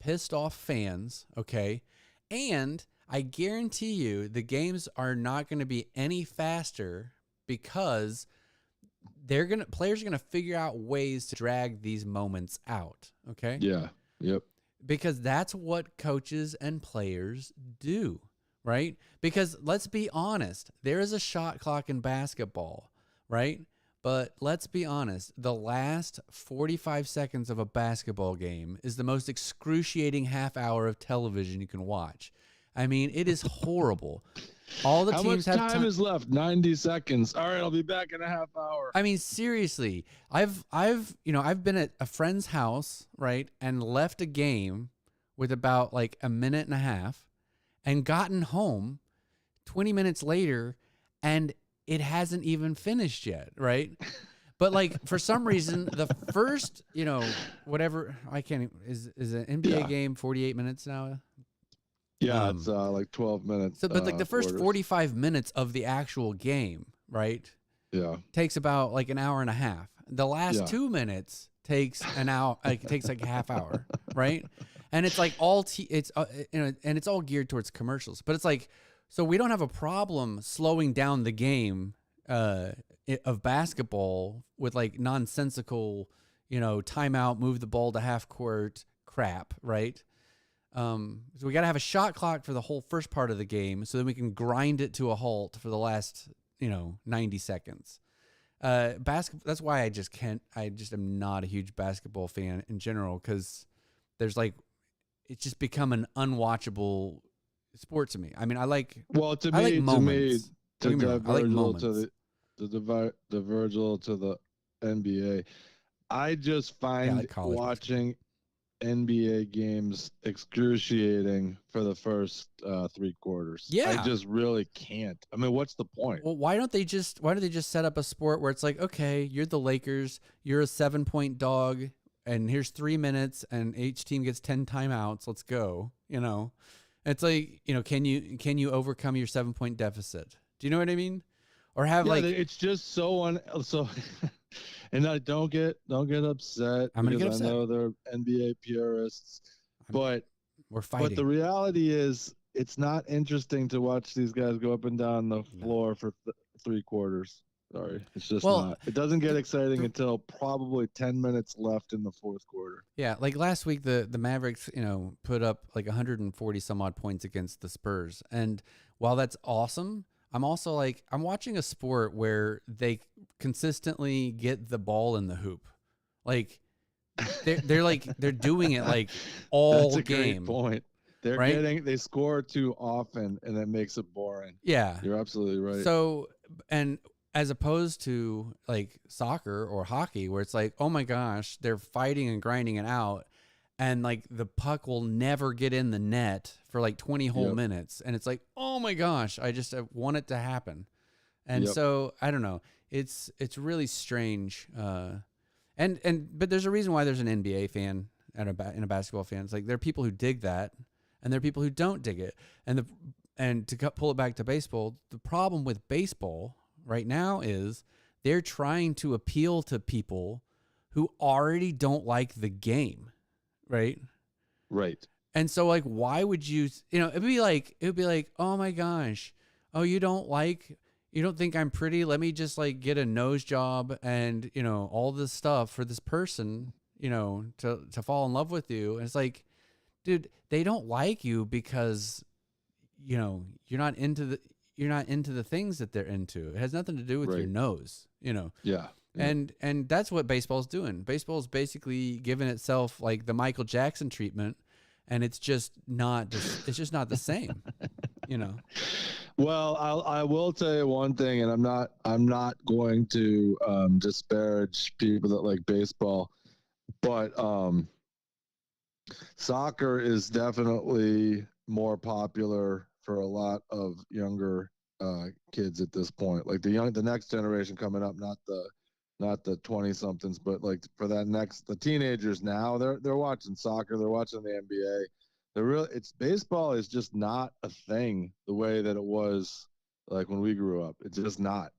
pissed off fans. Okay. And I guarantee you the games are not going to be any faster because players are going to figure out ways to drag these moments out. Okay. Yeah. Yep. Because that's what coaches and players do, right? Because let's be honest, there is a shot clock in basketball, right? But let's be honest, the last 45 seconds of a basketball game is the most excruciating half hour of television you can watch. I mean, it is horrible. All the teams have How much time is left? 90 seconds. All right, I'll be back in a half hour. I mean, seriously, I've been at a friend's house, right, and left a game with about a minute and a half, and gotten home 20 minutes later, and it hasn't even finished yet, right? But for some reason, the first, whatever, I can't. Is an NBA game 48 minutes now? Yeah, it's 12 minutes. So, but the first 45 minutes of the actual game, right? Yeah. Takes about an hour and a half. The last 2 minutes takes an hour, like it takes like a half hour, right? And it's like and it's all geared towards commercials. But it's like, so we don't have a problem slowing down the game of basketball with like nonsensical, timeout, move the ball to half court crap, right? So we got to have a shot clock for the whole first part of the game, so then we can grind it to a halt for the last 90 seconds. Basketball. That's why I just can't. I just am not a huge basketball fan in general, because there's like, it's just become an unwatchable sport to me. I mean, I like moments. to Don't get me wrong, I like Virgil moments. the Virgil to the NBA. I just Yeah, I find like college basketball. watching NBA games excruciating for the first 3 quarters. I Yeah. just really can't. I mean, what's the point? Well, why don't they just set up a sport where it's like, okay, you're the Lakers, you're a 7-point dog, and here's 3 minutes, and each team gets 10 timeouts. Let's go. It's like, can you overcome your 7-point deficit? Do you know what I mean? Or have it's just so. And I don't get upset, I'm gonna get because I upset. know they're NBA purists, but we're fighting. But the reality is, it's not interesting to watch these guys go up and down the floor for 3 quarters. Sorry, it's just not. It doesn't get exciting until probably 10 minutes left in the fourth quarter. Yeah, like last week, the Mavericks, put up like 140 some odd points against the Spurs, and while that's awesome, I'm also like, I'm watching a sport where they consistently get the ball in the hoop, like they're doing it like all That's a game. Great point. They score too often, and that makes it boring. Yeah, you're absolutely right. So, and as opposed to like soccer or hockey, where it's like, oh my gosh, they're fighting and grinding it out, and like the puck will never get in the net for like 20 whole minutes, and it's like, oh my gosh, I just want it to happen. And so I don't know, it's really strange. But there's a reason why there's an NBA fan and a basketball fan. It's like, there are people who dig that, and there are people who don't dig it. And to pull it back to baseball, the problem with baseball right now is they're trying to appeal to people who already don't like the game, right? Right. And so, like, why would you? It would be like, oh my gosh, oh, you don't think I'm pretty? Let me just like get a nose job and all this stuff for this person, to fall in love with you. And it's like, dude, they don't like you because you're not into the things that they're into. It has nothing to do with your nose, Yeah. And that's what baseball's doing. Baseball's basically giving itself like the Michael Jackson treatment, and it's just not the same, Well, I will tell you one thing, and I'm not going to disparage people that like baseball, but soccer is definitely more popular for a lot of younger kids at this point. Like the next generation coming up, not the 20 somethings, but like for the teenagers now, they're watching soccer, they're watching the NBA. Baseball is just not a thing the way that it was like when we grew up. It's just not.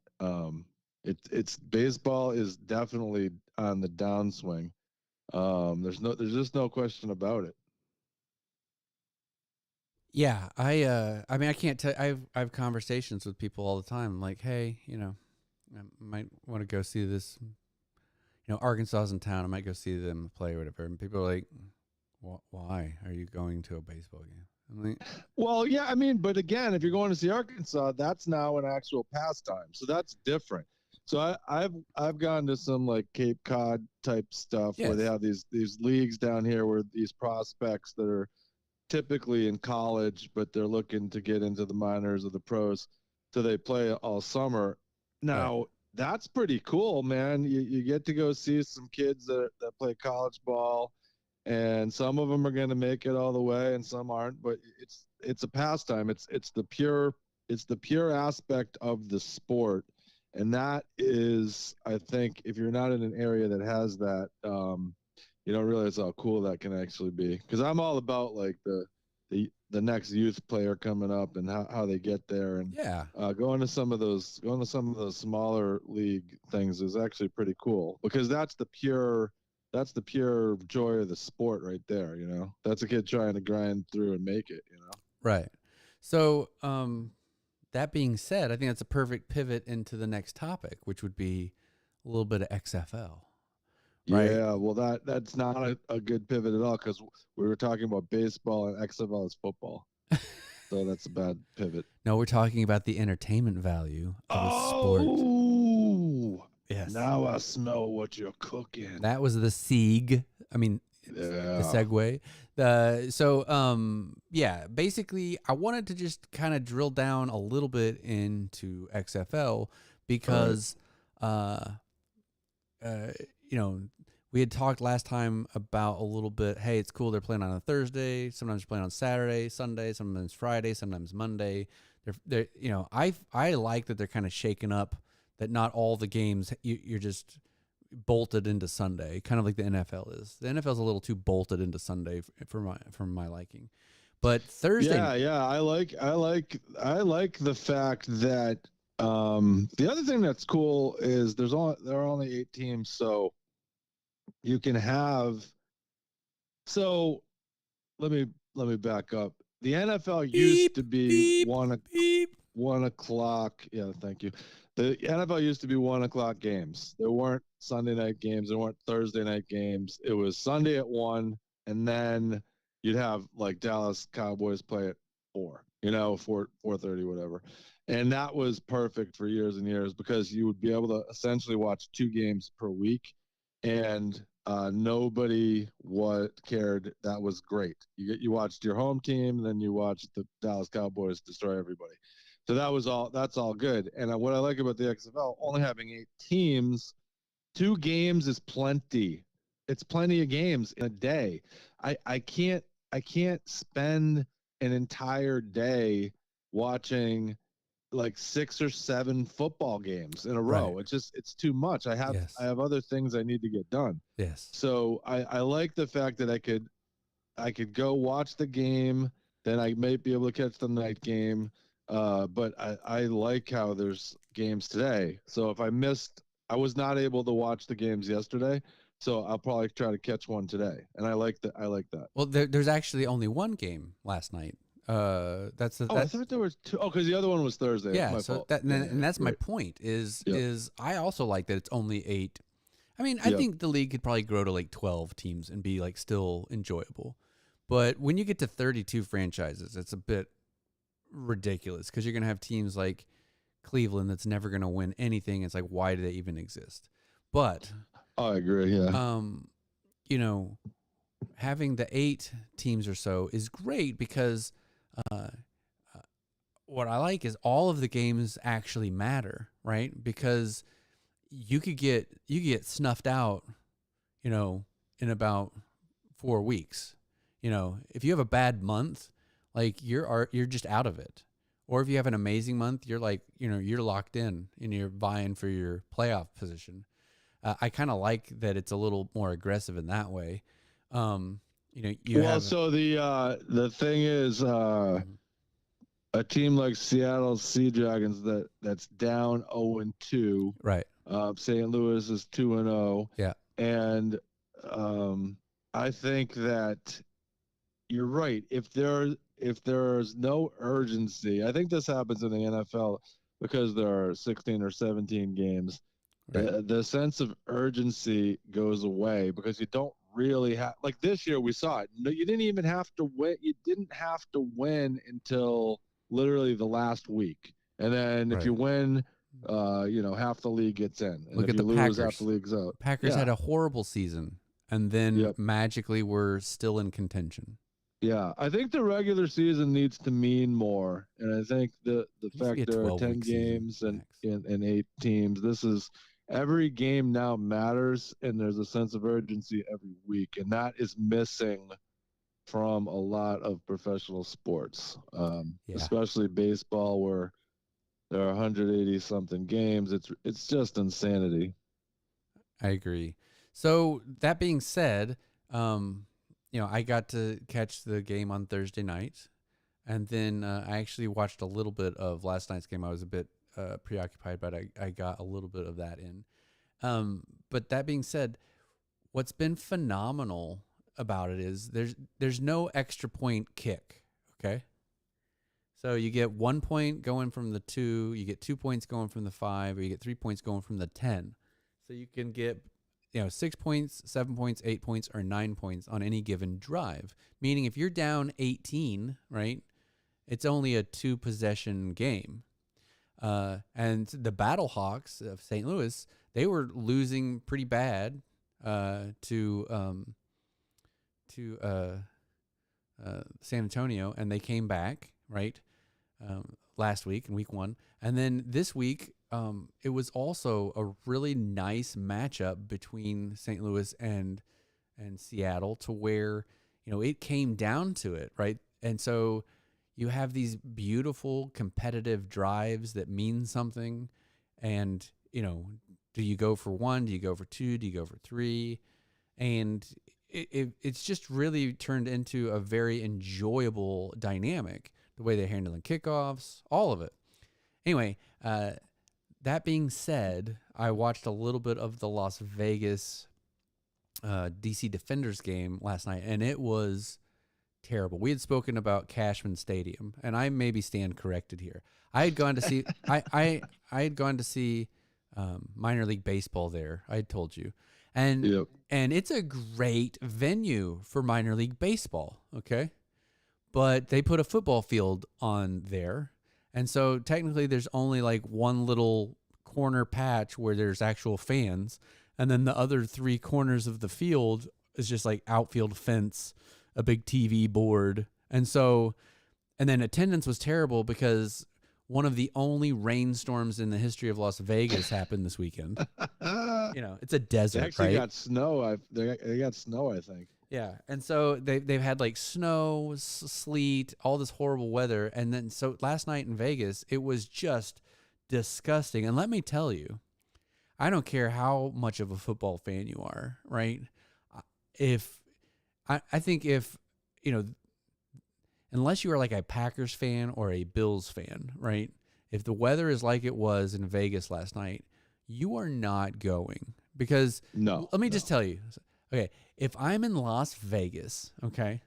It's baseball is definitely on the downswing. There's just no question about it. Yeah, I mean, I can't tell. I have conversations with people all the time. I'm like, hey, I might want to go see this. Arkansas's in town. I might go see them play or whatever. And people are like, why are you going to a baseball game? I'm like, well, yeah, I mean, but again, if you're going to see Arkansas, that's now an actual pastime, so that's different. So I've gone to some like Cape Cod type stuff where they have these leagues down here where these prospects that are typically in college, but they're looking to get into the minors or the pros, so they play all summer. Now that's pretty cool, man. You get to go see some kids that play college ball, and some of them are going to make it all the way, and some aren't. But it's a pastime. It's the pure aspect of the sport, and that is, I think, if you're not in an area that has that, you don't realize how cool that can actually be. Because I'm all about like the next youth player coming up and how they get there, and going to some of those smaller league things is actually pretty cool, because that's the pure that's the pure joy of the sport right there. That's a kid trying to grind through and make it. Right. So, that being said, I think that's a perfect pivot into the next topic, which would be a little bit of XFL, right? Yeah, well, that's not a good pivot at all because we were talking about baseball and XFL is football, so that's a bad pivot. No, we're talking about the entertainment value of a sport. Oh, Yes. now I smell what you're cooking. That was the Sieg. I mean, the Yeah. segue. Yeah, basically, I wanted to just kind of drill down a little bit into XFL All right. because, uh, uh, you know, we had talked last time about a little bit. Hey, it's cool. They're playing on a Thursday. Sometimes they're playing on Saturday, Sunday. Sometimes Friday. Sometimes Monday. I like that they're kind of shaking up. That not all the games you're just bolted into Sunday, kind of like the NFL is. The NFL is a little too bolted into Sunday for my liking. But Thursday, Yeah. I like the fact that the other thing that's cool is there are only 8 teams, so you can have. So let me back up. The NFL used beep to be beep beep. 1 o'clock. Yeah, thank you. The NFL used to be 1 o'clock games. There weren't Sunday night games. There weren't Thursday night games. It was Sunday at 1, and then you'd have like Dallas Cowboys play at 4. 4:30, whatever. And that was perfect for years and years because you would be able to essentially watch 2 games per week, and nobody cared. That was great. You watched your home team, and then you watched the Dallas Cowboys destroy everybody. So that's all good. And what I like about the XFL, only having 8 teams, 2 games is plenty. It's plenty of games in a day. I can't spend an entire day watching like 6 or 7 football games in a Right. row. It's too much. I have Yes. I have other things I need to get done. Yes. So I like the fact that I could go watch the game, then I might be able to catch the night game. But I like how there's games today. So if I was not able to watch the games yesterday, so I'll probably try to catch one today. And I like that. I like that. Well, there's actually only one game last night. That's Oh, I that. thought there was 2. Oh, because the other one was Thursday. Yeah. My So fault. that Yeah, and that's my right. point. Is Yep. is I also like that it's only 8. I mean, I Yep. think the league could probably grow to like 12 teams and be like still enjoyable. But when you get to 32 franchises, it's a bit ridiculous because you're going to have teams like Cleveland that's never going to win anything. It's like, why do they even exist? But, I agree. Yeah. um, you know, having the 8 teams or so is great because uh, what I like is all of the games actually matter, right? Because you get snuffed out, in about 4 weeks. If you have a bad month, like you're just out of it. Or if you have an amazing month, you're like, you're locked in and you're vying for your playoff position. I kind of like that it's a little more aggressive in that way. You Well, have so the thing is, Mhm. a team like Seattle Sea Dragons that's down 0-2. Right. St. Louis is 2-0, Yeah. and I think that you're right. If there's no urgency, I think this happens in the NFL because there are 16 or 17 games. Right. The sense of urgency goes away because you don't really have, like this year we saw it. No, you didn't even have to win. You didn't have to win until literally the last week, and then if Right. you win, half the league gets in, and Look if at you the lose, half the Packers. league's out. Packers had Yeah. a horrible season and then Yep. magically were still in contention. Yeah, I think the regular season needs to mean more, and I think the It needs to be fact a there are 12-week 10 season games and max. and 8 teams. This is every game now matters, and there's a sense of urgency every week, and that is missing from a lot of professional sports, Yeah, especially baseball, where there are 180 something games. It's just insanity. I agree. So that being said, I got to catch the game on Thursday night, and then I actually watched a little bit of last night's game. I was a bit preoccupied, but I got a little bit of that in. But that being said, what's been phenomenal about it is there's no extra point kick. Okay. So you get 1 point going from the 2, you get 2 points going from the 5, or you get 3 points going from the 10. So you can get 6 points, 7 points, 8 points, or 9 points on any given drive. Meaning if you're down 18, right, it's only a 2 possession game. And the Battlehawks of St. Louis, they were losing pretty bad to San Antonio, and they came back, right, last week in week 1. And then this week, it was also a really nice matchup between St. Louis and Seattle, to where, it came down to it, right? And so you have these beautiful competitive drives that mean something. And, do you go for 1? Do you go for 2? Do you go for 3? And it's just really turned into a very enjoyable dynamic, the way they're handling kickoffs, all of it. Anyway, that being said, I watched a little bit of the Las Vegas DC Defenders game last night, and it was terrible. We had spoken about Cashman Stadium, and I maybe stand corrected here. I had gone to see I had gone to see minor league baseball there. I had told you, and Yep. and it's a great venue for minor league baseball. Okay, but they put a football field on there, and so technically there's only like one little corner patch where there's actual fans, and then the other 3 corners of the field is just like outfield fence, a big TV board. And then attendance was terrible because one of the only rainstorms in the history of Las Vegas happened this weekend. It's a They desert, actually right? got snow. They got snow, I think. Yeah. And so they've had like snow, sleet, all this horrible weather. And then so last night in Vegas, it was just disgusting. And let me tell you, I don't care how much of a football fan you are, right? I think if, unless you are like a Packers fan or a Bills fan, right? If the weather is like it was in Vegas last night, you are not going. Because No. let me just tell you, okay, if I'm in Las Vegas, okay,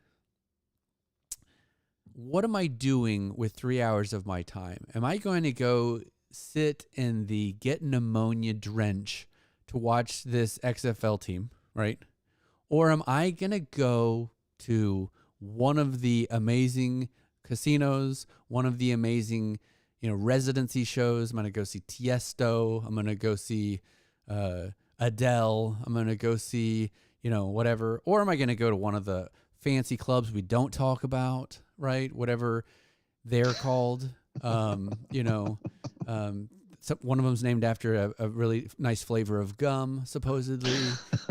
what am I doing with 3 hours of my time? Am I going to go sit in the get pneumonia drench to watch this XFL team, right? Or am I going to go to one of the amazing casinos, one of the amazing, residency shows? I'm going to go see Tiesto. I'm going to go see Adele. I'm going to go see, whatever. Or am I going to go to one of the fancy clubs we don't talk about, right? Whatever they're called. One of them's named after a really nice flavor of gum, supposedly.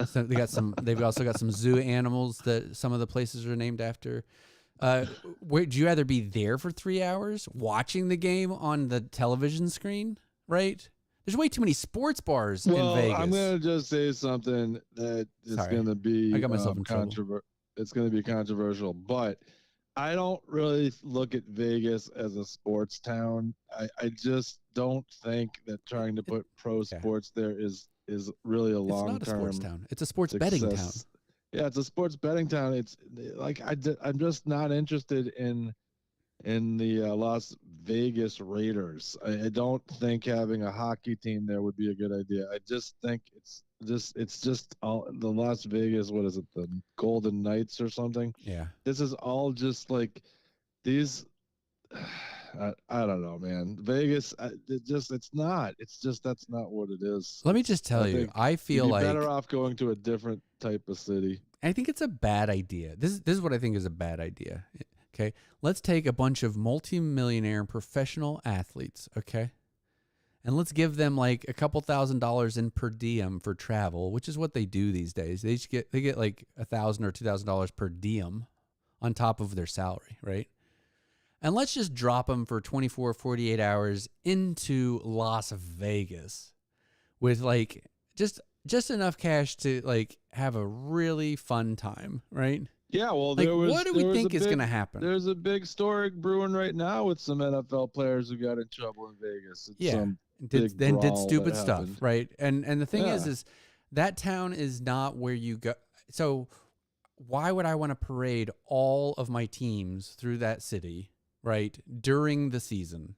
So they've also got some zoo animals that some of the places are named after. Would you rather be there for 3 hours watching the game on the television screen, right? There's way too many sports bars in Vegas. I'm going to just say something that is going to be I got myself in trouble. It's going to be controversial, but I don't really look at Vegas as a sports town. I just don't think that trying to put pro sports there is really a long-term. It's not a sports town. It's a sports betting town. Yeah, it's a sports betting town. It's like I'm just not interested in the Las Vegas Raiders. I don't think having a hockey team there would be a good idea. I just think it's just all the Las Vegas. What is it? The Golden Knights or something? Yeah. This is all just like these. I don't know, man. Vegas, it's not. It's just that's not what it is. Let me just tell you, I feel like better off going to a different type of city. I think it's a bad idea. This is what I think is a bad idea. Okay, let's take a bunch of multi-millionaire professional athletes, okay, and let's give them like a couple $1,000s in per diem for travel, which is what they do these days. They get like $1,000 or $2,000 per diem on top of their salary, right? And let's just drop them for 24, 48 hours into Las Vegas with like just enough cash to like have a really fun time, right? Yeah, well, like, what do we think is going to happen? There's a big story brewing right now with some NFL players who got in trouble in Vegas. Did stupid stuff, right? And the thing is that town is not where you go. So why would I want to parade all of my teams through that city, right, during the season,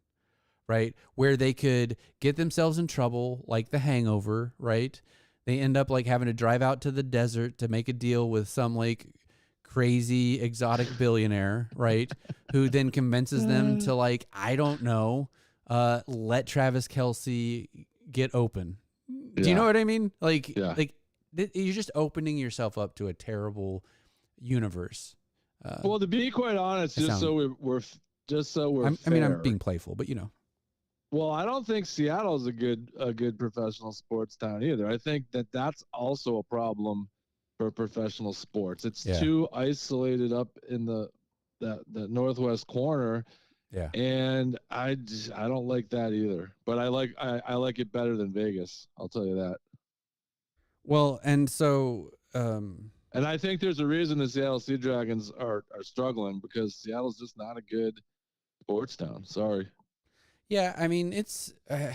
right, where they could get themselves in trouble, like The Hangover, right? They end up like having to drive out to the desert to make a deal with some like crazy exotic billionaire, right? Who then convinces them to like, I don't know, let Travis Kelce get open. Do you know Yeah. what I mean? Yeah. You're just opening yourself up to a terrible universe. Well, to be quite honest, I just sound- so we're I mean, I'm fair. being playful, but you know. Well, I don't think Seattle's a good professional sports town either. I think that's also a problem for professional sports. It's Yeah. too isolated up in the northwest corner, Yeah. and I don't like that either. But I like it better than Vegas. I'll tell you that. Well, and so And I think there's a reason the Seattle Sea Dragons are struggling, because Seattle's just not a good sports town. Sorry. yeah, I mean, it's I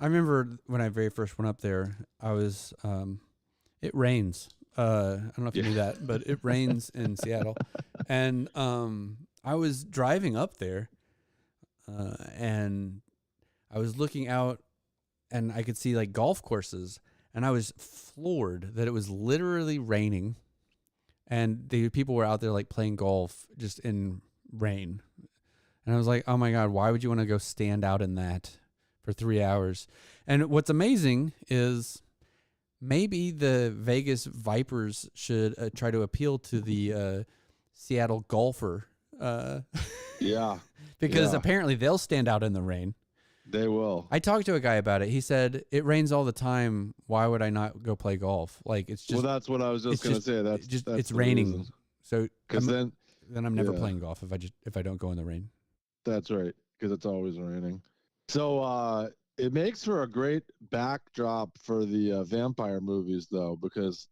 remember when I very first went up there, I was it rains. I don't know if you knew that, but it rains in Seattle. And I was driving up there and I was looking out and I could see like golf courses, and I was floored that it was literally raining and the people were out there like playing golf just in rain. And I was like, oh my God, why would you want to go stand out in that for 3 hours? And what's amazing is maybe the Vegas Vipers should try to appeal to the Seattle golfer. Yeah. Because Yeah. apparently they'll stand out in the rain. They will. I talked to a guy about it. He said, it rains all the time. Why would I not go play golf? Like, it's just. Well, that's what I was just going to say. That's it's the raining. reason. So Because then I'm never playing golf if I don't go in the rain. That's right, because it's always raining. So it makes for a great backdrop for the vampire movies, though, because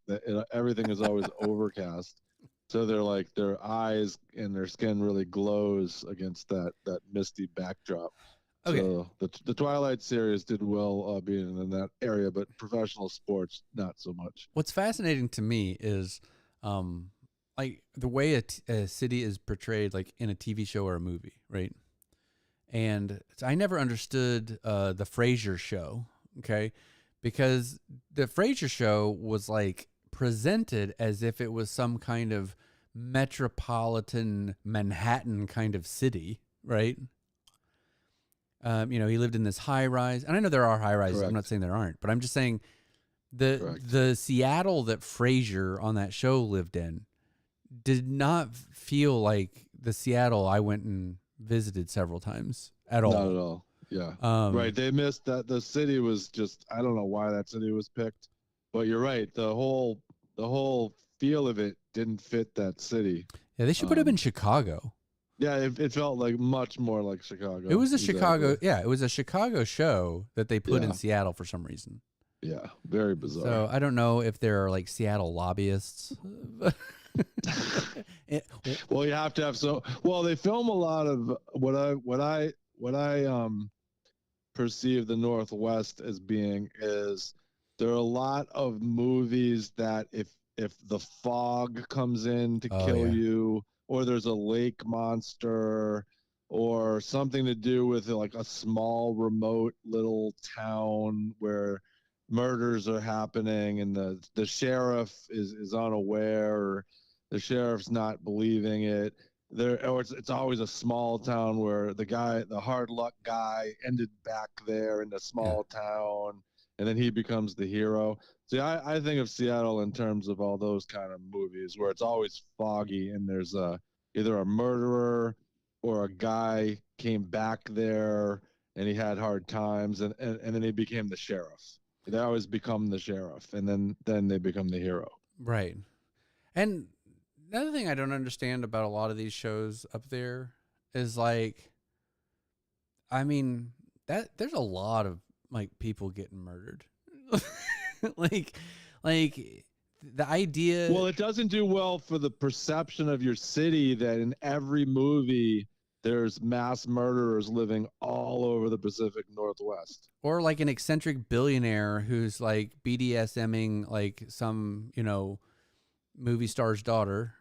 everything is always overcast. So their eyes and their skin really glows against that misty backdrop. Okay. So the Twilight series did well being in that area, but professional sports not so much. What's fascinating to me is, like the way a city is portrayed, like in a TV show or a movie, right? And I never understood the Frasier show, okay, because the Frasier show was like presented as if it was some kind of metropolitan Manhattan kind of city, right? He lived in this high rise, and I know there are high rises. Correct. I'm not saying there aren't, but I'm just saying the Seattle that Frasier on that show lived in did not feel like the Seattle I went and visited several times at all. Not at all. Yeah. Right. They missed that. The city was just, I don't know why that city was picked, but you're right. The whole feel of it didn't fit that city. Yeah, they should put him in Chicago. Yeah, it felt like much more like Chicago. It was a Chicago. Yeah, it was a Chicago show that they put in Yeah. Seattle for some reason. Yeah, very bizarre. So I don't know if there are like Seattle lobbyists. Well, you have to have they film a lot of what I perceive the Northwest as being is there are a lot of movies that if the fog comes in to kill you, or there's a lake monster, or something to do with like a small remote little town where murders are happening and the sheriff is unaware, or the sheriff's not believing it. It's always a small town where the hard luck guy ended back there in the small town, and then he becomes the hero. See, I think of Seattle in terms of all those kind of movies where it's always foggy and there's either a murderer or a guy came back there and he had hard times, and then he became the sheriff. They always become the sheriff, and then they become the hero. Right. And another thing I don't understand about a lot of these shows up there is like, I mean, that there's a lot of like people getting murdered. like the idea. Well, it doesn't do well for the perception of your city that in every movie there's mass murderers living all over the Pacific Northwest. Or like an eccentric billionaire who's like BDSMing like some, movie star's daughter.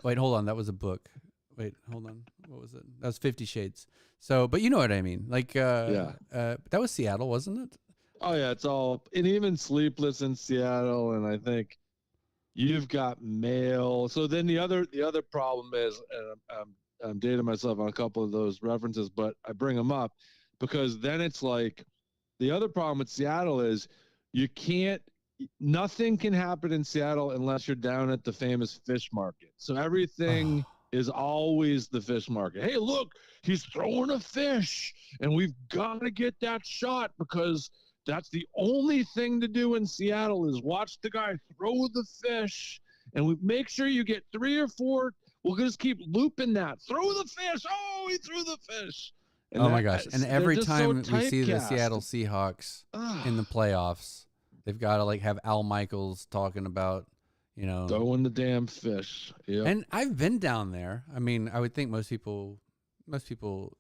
Wait, hold on. That was a book. Wait, hold on. What was it? That was 50 Shades. So, but you know what I mean? Like, that was Seattle, wasn't it? Oh yeah, it's all, and even Sleepless in Seattle, and I think you've got mail. So then the other problem is, and I'm dating myself on a couple of those references, but I bring them up because then it's like the other problem with Seattle is nothing can happen in Seattle unless you're down at the famous fish market. So everything is always the fish market. Hey, look, he's throwing a fish, and we've got to get that shot because that's the only thing to do in Seattle is watch the guy throw the fish, and we make sure you get 3 or 4. We'll just keep looping that. Throw the fish. Oh, he threw the fish. And my gosh. And every time we see the Seattle Seahawks in the playoffs, they've got to like have Al Michaels talking about, throwing the damn fish. Yep. And I've been down there. I mean, I would think most people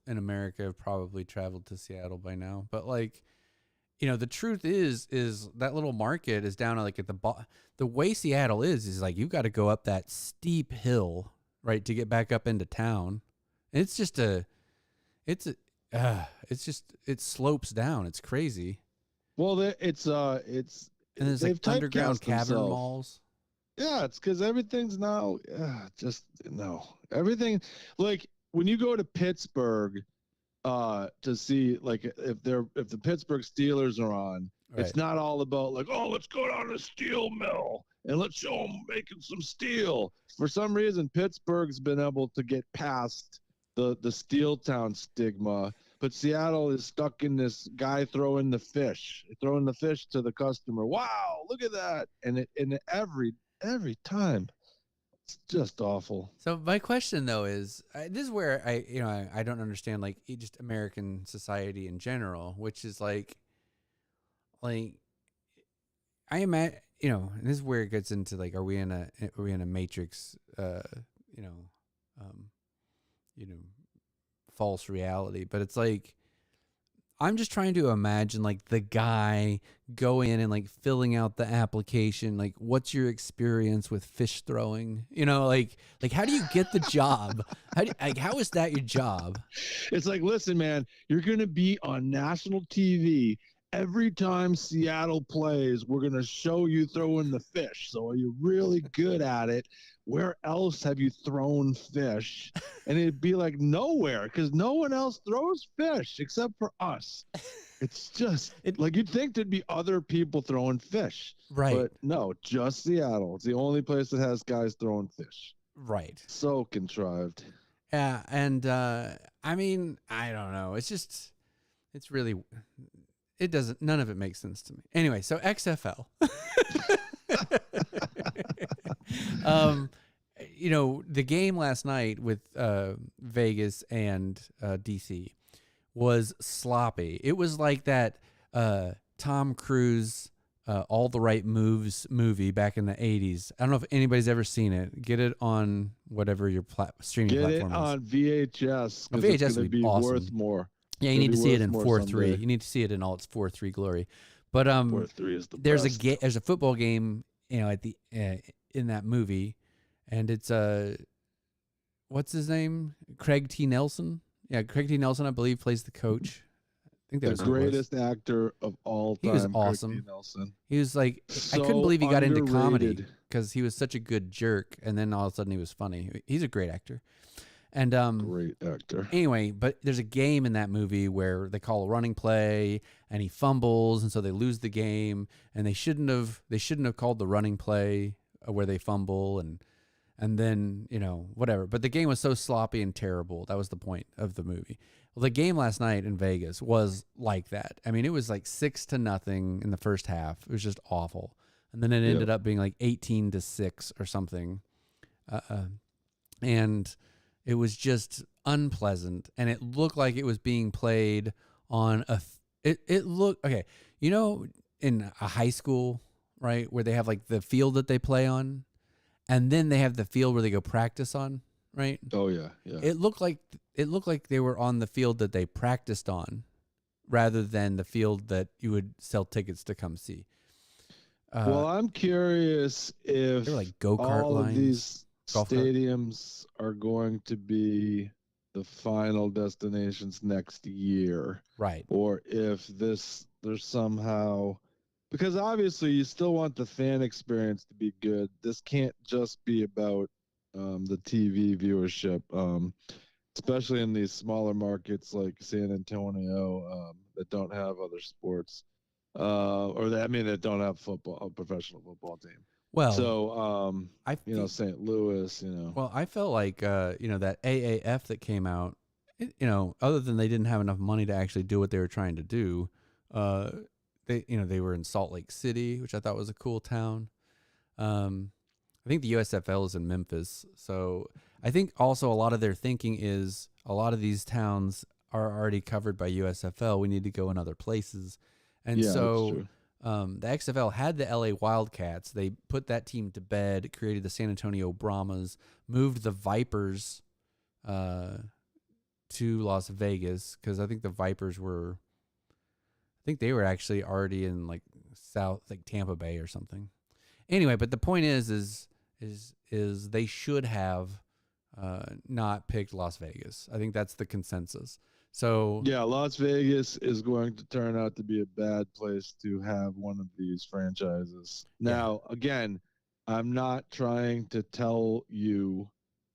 in America have probably traveled to Seattle by now, but like, the truth is that little market is down like at the way Seattle is like you've got to go up that steep hill, right, to get back up into town. And it slopes down. It's crazy. Well, and there's like underground cavern malls. Yeah, it's because everything's now everything. Like when you go to Pittsburgh, to see like if the Pittsburgh Steelers are on, right. It's not all about like, oh, let's go down to the steel mill and let's show them making some steel. For some reason, Pittsburgh's been able to get past the steel town stigma, but Seattle is stuck in this guy throwing the fish to the customer. Wow, look at that! And every time. It's just awful. So my question though is, this is where I don't understand like just American society in general, which is like I imagine, and this is where it gets into like, are we in a matrix, false reality? But it's like, I'm just trying to imagine like the guy going in and like filling out the application. Like, what's your experience with fish throwing? Like how do you get the job? How is that your job? It's like, listen, man, you're going to be on national TV. Every time Seattle plays, we're going to show you throwing the fish. So are you really good at it? Where else have you thrown fish? And it'd be like nowhere, because no one else throws fish except for us. It's just like you'd think there'd be other people throwing fish. Right. But no, just Seattle. It's the only place that has guys throwing fish. Right. So contrived. Yeah. And I mean, I don't know. It's really, none of it makes sense to me. Anyway, so XFL. The game last night with Vegas and DC was sloppy. It was like that Tom Cruise All the Right Moves movie back in the 80s. I don't know if anybody's ever seen it. Get it on whatever your streaming platform is. Get it on VHS. VHS would be awesome. Worth more. Yeah, you need to see it in 4:3. You need to see it in all its 4:3 glory. But 4:3 is the there's best. there's a football game, at the in that movie, and it's what's his name? Craig T. Nelson. Yeah, Craig T. Nelson, I believe, plays the coach. I think that was the greatest actor of all time. He was awesome. Craig T. Nelson. He was like, I couldn't believe he got into comedy because he was such a good jerk, and then all of a sudden he was funny. He's a great actor. And great actor. Anyway, but there's a game in that movie where they call a running play and he fumbles, and so they lose the game, and they shouldn't have called the running play where they fumble and then, whatever. But the game was so sloppy and terrible. That was the point of the movie. Well, the game last night in Vegas was like that. I mean, it was like 6-0 in the first half. It was just awful. And then it ended up being like 18-6 or something. And it was just unpleasant, and it looked like it was being played on it looked, okay, in a high school, right, where they have like the field that they play on, and then they have the field where they go practice on, right? Oh, yeah, yeah. It looked like it looked like they were on the field that they practiced on, rather than the field that you would sell tickets to come see. Well, I'm curious if They were like go-kart all of lines, these golf carts. stadiums are going to be the final destinations next year, Right. or if there's somehow, because obviously you still want the fan experience to be good. This can't just be about the TV viewership, especially in these smaller markets like San Antonio that don't have other sports, or that I mean that don't have football, a professional football team. Well, So, I you know, St. Louis, you know. well, I felt like that AAF that came out, other than they didn't have enough money to actually do what they were trying to do, uh, they were in Salt Lake City, which I thought was a cool town. I think the USFL is in Memphis, so I think also a lot of their thinking is a lot of these towns are already covered by USFL. We need to go in other places, and Yeah, that's so true. the XFL had the LA Wildcats. They put that team to bed, created the San Antonio Brahmas, moved the Vipers to Las Vegas because I think the Vipers were, I think they were actually already in like South, like Tampa Bay or something. Anyway, but the point is they should have not picked Las Vegas. I think that's the consensus. So Yeah, Las Vegas is going to turn out to be a bad place to have one of these franchises. yeah, Now, again, I'm not trying to tell you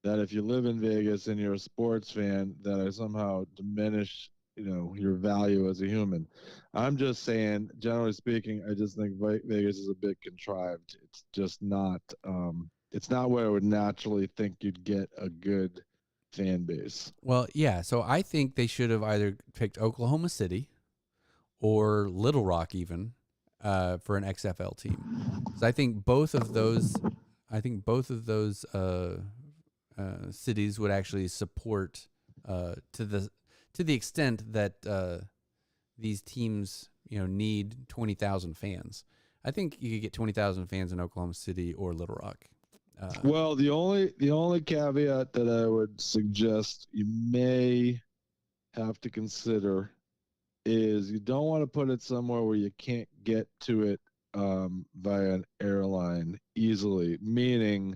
that if you live in Vegas and you're a sports fan, that I somehow diminish, your value as a human. I'm just saying, generally speaking, I just think Vegas is a bit contrived. It's just not. It's not where I would naturally think you'd get a good fan base. well, yeah. So I think they should have either picked Oklahoma City or Little Rock even for an XFL team. So I think both of those cities would actually support to the extent that these teams need 20,000 fans. I think you could get 20,000 fans in Oklahoma City or Little Rock. Well, the only caveat that I would suggest you may have to consider is you don't want to put it somewhere where you can't get to it via an airline easily. Meaning,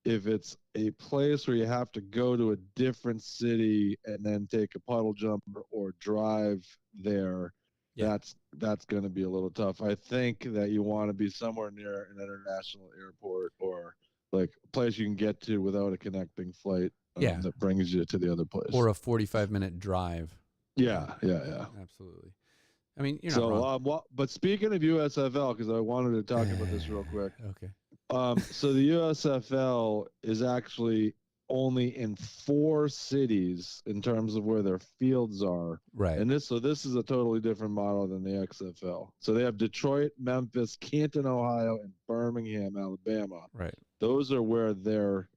if it's a place where you have to go to a different city and then take a puddle jumper or drive there, Yeah, that's going to be a little tough. I think that you want to be somewhere near an international airport or like a place you can get to without a connecting flight yeah, that brings you to the other place. or a 45-minute drive. Yeah. Absolutely. I mean, you're not So, wrong. but speaking of USFL, because I wanted to talk about this real quick. Okay. So the USFL is actually only in 4 cities in terms of where their fields are. Right. And this is a totally different model than the XFL. So they have Detroit, Memphis, Canton, Ohio, and Birmingham, Alabama. Right. Those are where their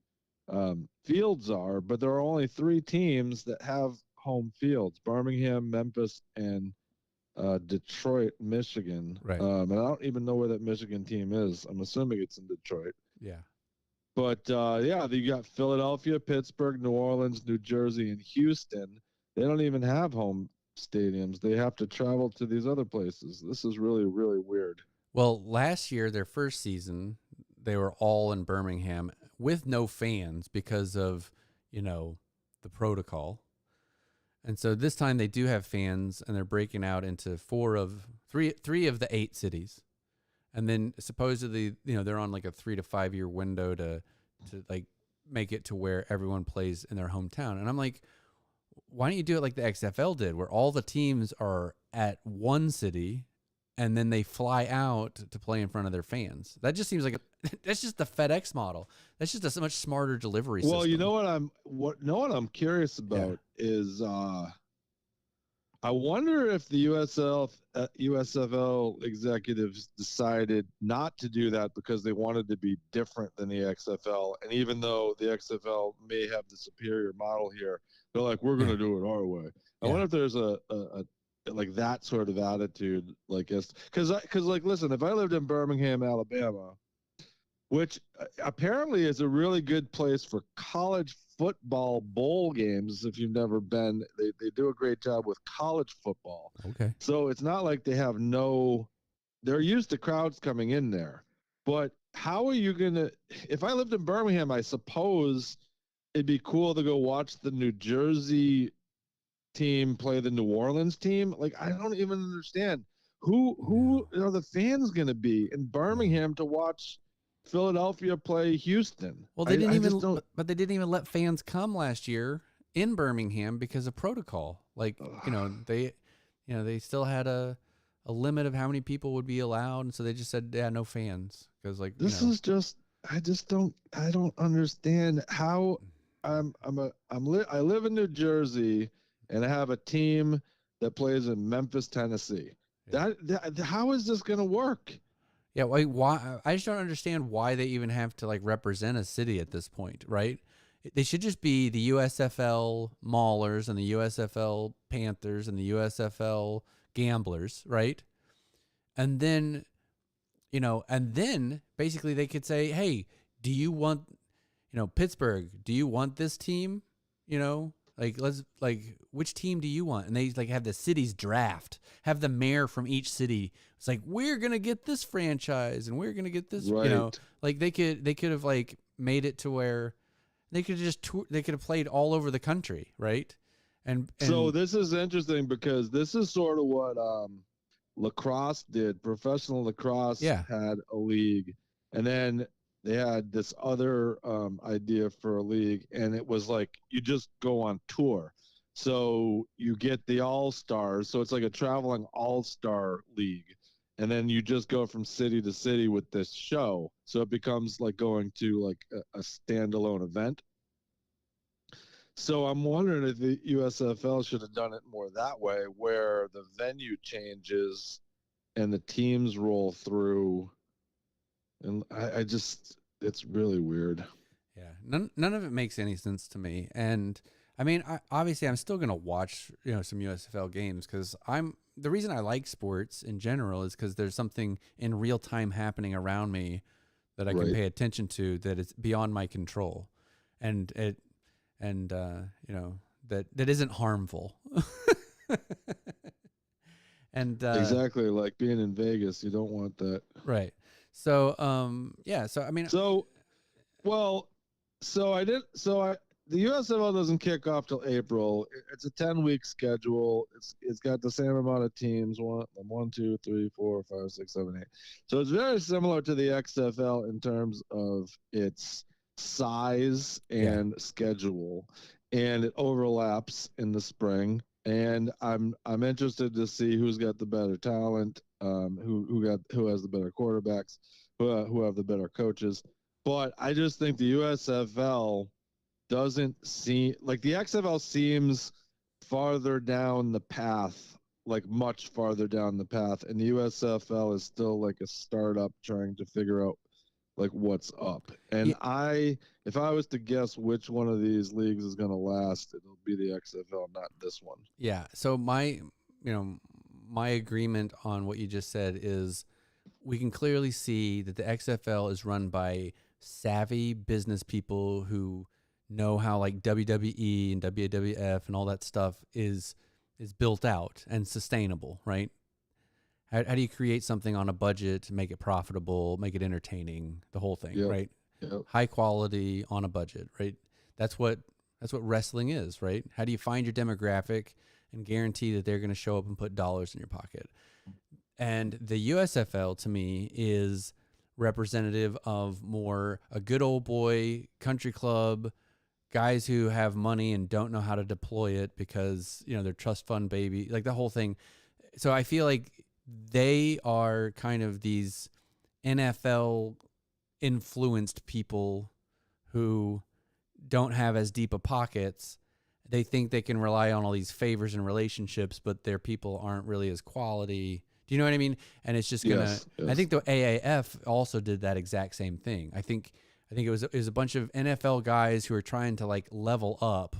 fields are, but there are only 3 teams that have home fields: Birmingham, Memphis, and Detroit, Michigan. Right. And I don't even know where that Michigan team is. I'm assuming it's in Detroit. Yeah. But yeah, you got Philadelphia, Pittsburgh, New Orleans, New Jersey, and Houston. They don't even have home stadiums. They have to travel to these other places. This is really, really weird. Well, last year, their first season, they were all in Birmingham with no fans because of, the protocol. And so this time they do have fans, and they're breaking out into three of the 8 cities. And then supposedly, they're on like a 3 to 5 year window to like make it to where everyone plays in their hometown. And I'm like, why don't you do it like the XFL did, where all the teams are at one city and then they fly out to play in front of their fans? That just seems like that's just the FedEx model. That's just a much smarter delivery system. Well, you know what I'm curious about is I wonder if the USFL executives decided not to do that because they wanted to be different than the XFL. And even though the XFL may have the superior model here, they're like, we're going to do it our way. I wonder if there's a like that sort of attitude, like, because like, listen, if I lived in Birmingham, Alabama, which apparently is a really good place for college football bowl games. If you've never been, they do a great job with college football. Okay. So it's not like they have they're used to crowds coming in there. But how are you going to, if I lived in Birmingham, I suppose it'd be cool to go watch the New Jersey team play the New Orleans team. Like, I don't even understand who are the fans going to be in Birmingham to watch Philadelphia play Houston. Well, they didn't even, but they didn't even let fans come last year in Birmingham because of protocol. Like, they still had a limit of how many people would be allowed, and so they just said, yeah, no fans, because like is just, I don't understand how. I live in New Jersey, and I have a team that plays in Memphis, Tennessee. Yeah. How is this going to work? Yeah, why? I just don't understand why they even have to like represent a city at this point, right? They should just be the USFL Maulers and the USFL Panthers and the USFL Gamblers, right? And then, basically they could say, hey, do you want, Pittsburgh, do you want this team? Which team do you want? And they like have the city's draft, have the mayor from each city. It's like, we're going to get this franchise and we're going to get this, right. Like they could have like made it to where they could have played all over the country. Right. And so this is interesting because this is sort of what lacrosse did. Professional lacrosse had a league, and then they had this other idea for a league, and it was like you just go on tour. So you get the all-stars. So it's like a traveling all-star league. And then you just go from city to city with this show. So it becomes like going to like a standalone event. So I'm wondering if the USFL should have done it more that way, where the venue changes and the teams roll through. And I just, it's really weird. Yeah, none of it makes any sense to me. And I mean, obviously, I'm still gonna watch some USFL games because the reason I like sports in general is because there's something in real time happening around me that I can pay attention to that is beyond my control, and that isn't harmful. And exactly, like being in Vegas, you don't want that. Right. So so I mean, the USFL doesn't kick off till April. It's a 10-week schedule. It's got the same amount of teams, 1, 2, 3, 4, 5, 6, 7, 8. So it's very similar to the XFL in terms of its size and schedule, and it overlaps in the spring. And I'm interested to see who's got the better talent, who has the better quarterbacks, who have the better coaches. But I just think the USFL doesn't seem like the XFL seems farther down the path, like much farther down the path, and the USFL is still like a startup trying to figure out like what's up. And if I was to guess which one of these leagues is going to last, it'll be the XFL, not this one. Yeah. So my agreement on what you just said is we can clearly see that the XFL is run by savvy business people who know how like WWE and WWF and all that stuff is built out and sustainable, right? How do you create something on a budget to make it profitable, make it entertaining, the whole thing, right? Yep. High quality on a budget, right? That's what wrestling is, right? How do you find your demographic and guarantee that they're going to show up and put dollars in your pocket? And the USFL to me is representative of more a good old boy country club, guys who have money and don't know how to deploy it because, they're trust fund baby, like the whole thing. So I feel like they are kind of these NFL influenced people who don't have as deep of pockets. They think they can rely on all these favors and relationships, but their people aren't really as quality. Do you know what I mean? And it's just gonna. Yes. I think the AAF also did that exact same thing. I think it was a bunch of NFL guys who were trying to like level up,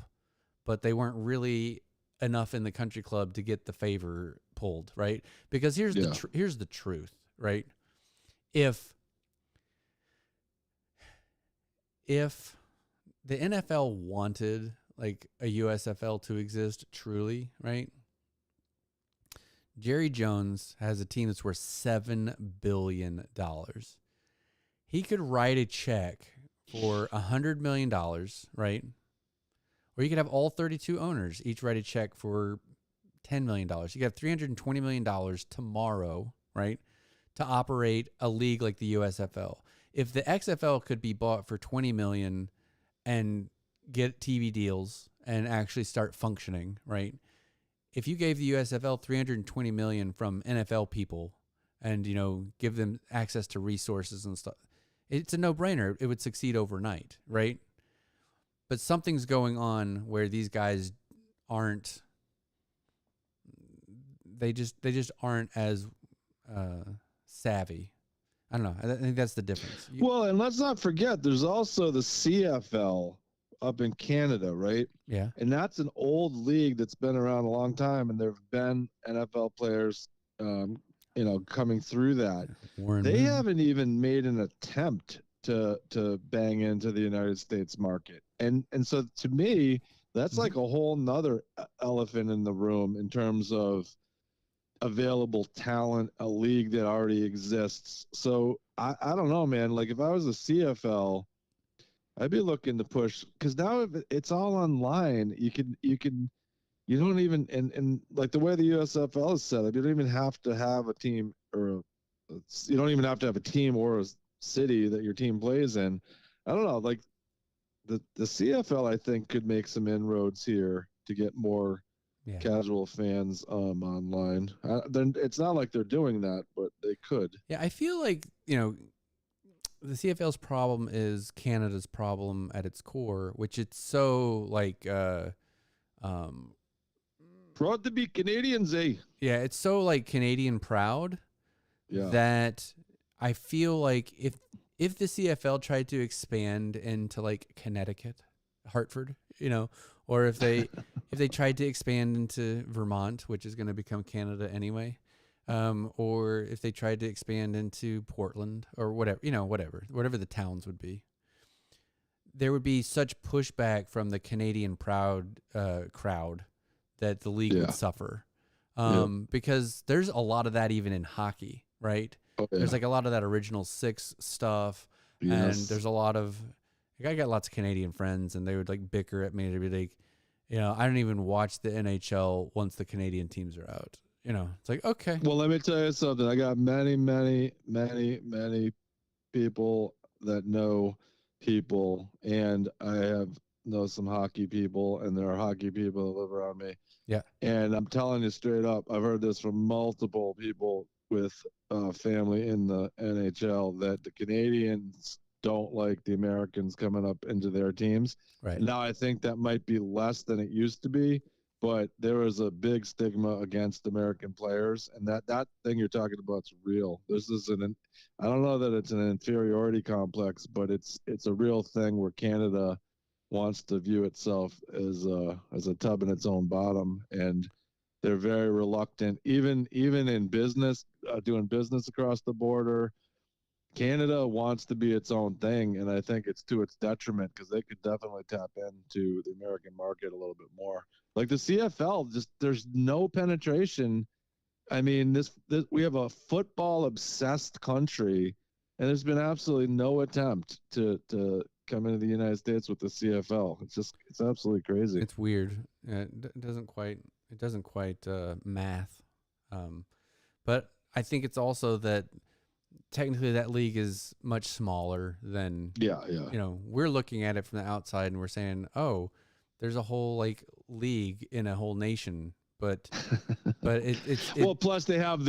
but they weren't really enough in the country club to get the favor pulled, right? Because here's the truth, right? If if the NFL wanted like a USFL to exist truly, right? Jerry Jones has a team that's worth $7 billion. He could write a check for $100 million, right? Or you could have all 32 owners each write a check for $10 million. You could have $320 million tomorrow, right, to operate a league like the USFL. If the XFL could be bought for $20 million and get TV deals and actually start functioning, right? If you gave the USFL $320 million from NFL people and, you know, give them access to resources and stuff, it's a no-brainer. It would succeed overnight, right? But something's going on where these guys aren't. They just aren't as savvy. I don't know. I think that's the difference. Well, and let's not forget, there's also the CFL up in Canada, right? Yeah. And that's an old league that's been around a long time, and there have been NFL players, coming through that. They haven't even made an attempt to bang into the United States market, and so to me, that's like a whole nother elephant in the room in terms of available talent, a league that already exists. So I don't know, man. Like if I was a CFL, I'd be looking to push, because now it's all online. You don't even, and like the way the USFL is set up, you don't even have to have a team you don't even have to have a team or a city that your team plays in. I don't know, like the CFL I think could make some inroads here to get more casual fans online. It's not like they're doing that, but they could. Yeah, I feel like, the CFL's problem is Canada's problem at its core, which it's so like proud to be Canadians, eh? Yeah, it's so like Canadian proud that I feel like if the CFL tried to expand into like Connecticut, Hartford, or if they tried to expand into Vermont, which is going to become Canada anyway, or if they tried to expand into Portland or whatever, whatever the towns would be, there would be such pushback from the Canadian proud crowd that the league would suffer, because there's a lot of that even in hockey, right? Oh, yeah. There's like a lot of that original six stuff, and there's a lot of. I got lots of Canadian friends, and they would like bicker at me. They'd be like, I don't even watch the NHL once the Canadian teams are out. It's like, okay. Well, let me tell you something. I got many, many, many, many people that know people, and I know some hockey people, and there are hockey people that live around me. Yeah. And I'm telling you straight up, I've heard this from multiple people with family in the NHL, that the Canadians don't like the Americans coming up into their teams. Right. Now, I think that might be less than it used to be, but there is a big stigma against American players, and that thing you're talking about is real. This is I don't know that it's an inferiority complex, but it's a real thing where Canada wants to view itself as a tub in its own bottom, and they're very reluctant, even in business, doing business across the border. Canada wants to be its own thing, and I think it's to its detriment, because they could definitely tap into the American market a little bit more. Like the CFL, just there's no penetration. I mean, this we have a football obsessed country, and there's been absolutely no attempt to come into the United States with the CFL. It's absolutely crazy. It's weird. It doesn't quite math, but I think it's also that technically that league is much smaller than we're looking at it from the outside and we're saying, oh, there's a whole like league in a whole nation, but it's well, plus they have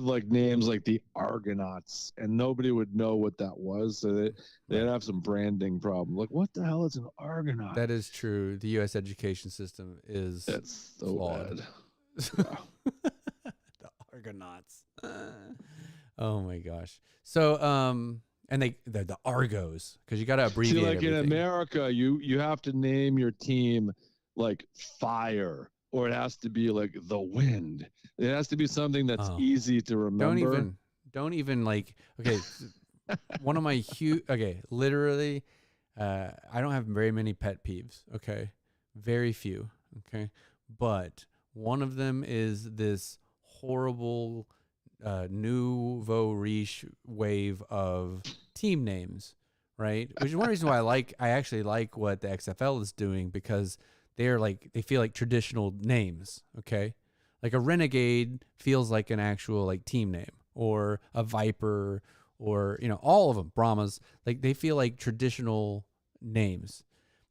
like names like the Argonauts, and nobody would know what that was, so they'd have some branding problem. Like, what the hell is an Argonaut? That is true. The U.S. education system is so flawed. Bad. The Argonauts. Oh my gosh. So and they're the Argos, because you got to abbreviate. See, like everything. In America, you have to name your team like Fire, or it has to be like the Wind. It has to be something that's easy to remember. Don't even like. Okay, one of my literally, I don't have very many pet peeves. Okay, very few. Okay, but one of them is this horrible nouveau riche wave of team names, right? Which is one reason why I actually like what the XFL is doing, because they feel like traditional names. Okay, like a renegade feels like an actual like team name, or a viper, or all of them, Brahmas, like they feel like traditional names.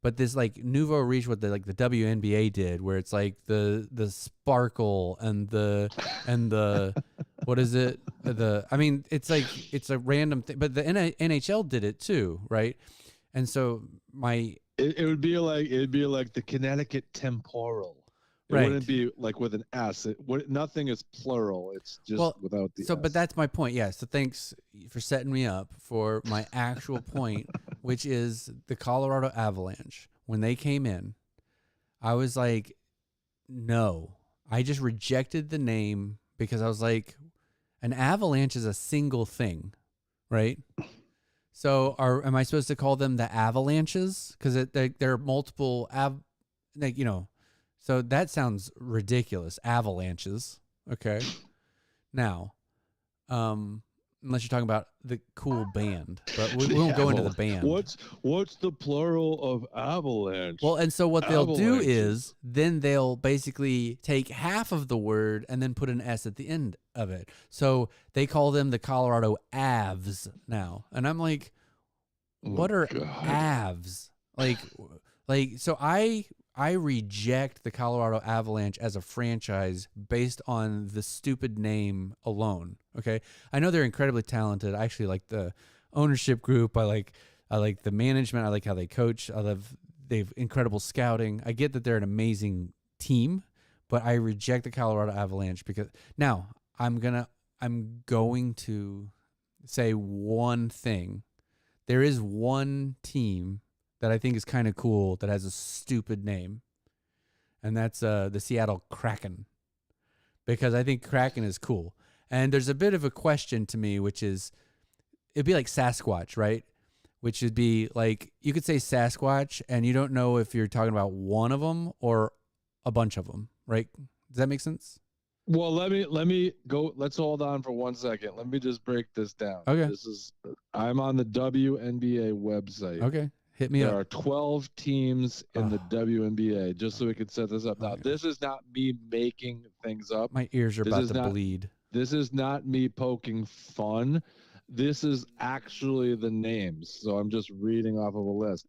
But this like nouveau riche, what the WNBA did, where it's like the sparkle and the what is it? I mean, it's like it's a random thing, but the NHL did it too, right? And so it'd be like the Connecticut temporal. It right. wouldn't be like with an S. Nothing is plural. It's just without the S. But that's my point. Yeah. So thanks for setting me up for my actual point, which is the Colorado Avalanche. When they came in, I was like, no. I just rejected the name because I was like, an avalanche is a single thing, right? So am I supposed to call them the avalanches? Because there are multiple so that sounds ridiculous. Avalanches. Okay. Now, unless you're talking about the cool band, but we won't go into the band. What's the plural of avalanche? Well, and so what they'll do is then they'll basically take half of the word and then put an S at the end of it. So they call them the Colorado Avs now. And I'm like, what are Avs? Like, so I reject the Colorado Avalanche as a franchise based on the stupid name alone. Okay, I know they're incredibly talented. I actually like the ownership group. I like the management. I like how they coach. They've incredible scouting. I get that they're an amazing team, but I reject the Colorado Avalanche because now I'm going to say one thing. There is one team that I think is kind of cool that has a stupid name, and that's the Seattle Kraken, because I think Kraken is cool. And there's a bit of a question to me, which is, it'd be like Sasquatch, right? Which would be like, you could say Sasquatch, and you don't know if you're talking about one of them or a bunch of them, right? Does that make sense? Well, let me go. Let's hold on for 1 second. Let me just break this down. Okay. I'm on the WNBA website. Okay. Hit me up. There are 12 teams in the WNBA, just so we could set this up. Now, this is not me making things up. My ears are about to bleed. This is not me poking fun. This is actually the names. So I'm just reading off of a list.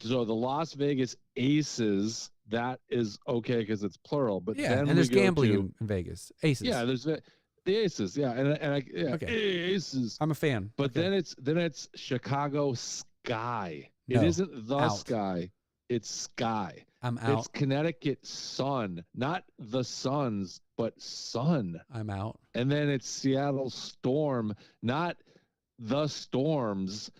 So the Las Vegas Aces, that is okay because it's plural. But yeah, then and there's gambling in Vegas. Aces. Yeah, there's the Aces. Yeah, okay. Aces. I'm a fan. But then it's Chicago Sky. No, it isn't the Sky. It's Sky. I'm out. It's Connecticut Sun, not the Suns, but Sun. I'm out. And then it's Seattle Storm, not the Storms.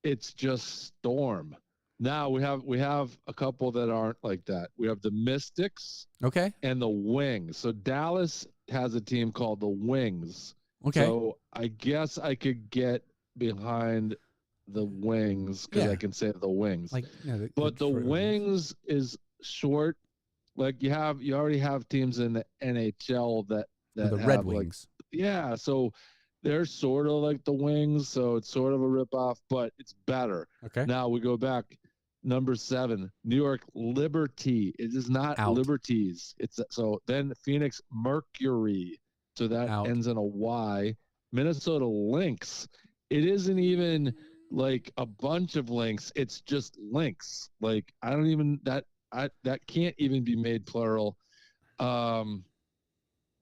It's just Storm. Now we have a couple that aren't like that. We have the Mystics, okay, and the Wings. So Dallas has a team called the Wings. Okay. So I guess I could get behind the Wings because I can say the Wings. But the Wings is short. Like you already have teams in the NHL that the Red Wings. Yeah, so they're sort of like the Wings, so it's sort of a ripoff, but it's better. Okay. Now we go back. Number 7, New York Liberty. It is not Liberties. It's so then Phoenix Mercury. So that ends in a Y. Minnesota Lynx. It isn't even like a bunch of links. It's just links. Like I don't even that can't even be made plural.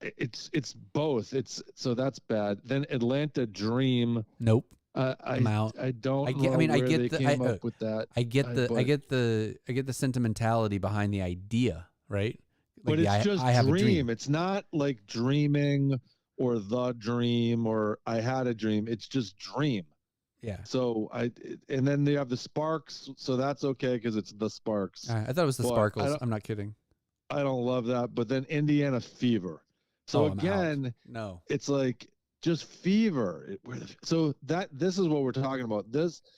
It's both. It's so that's bad. Then Atlanta Dream. Nope. I'm out. I don't. I get they came up with that. I get the sentimentality behind the idea, right? Like, but it's just I have a dream. It's not like dreaming or the dream or I had a dream. It's just dream. Yeah. So and then they have the Sparks. So that's okay because it's the Sparks. I thought it was the Sparkles. I'm not kidding. I don't love that. But then Indiana Fever. So again, no, it's like just fever. So this is what we're talking about.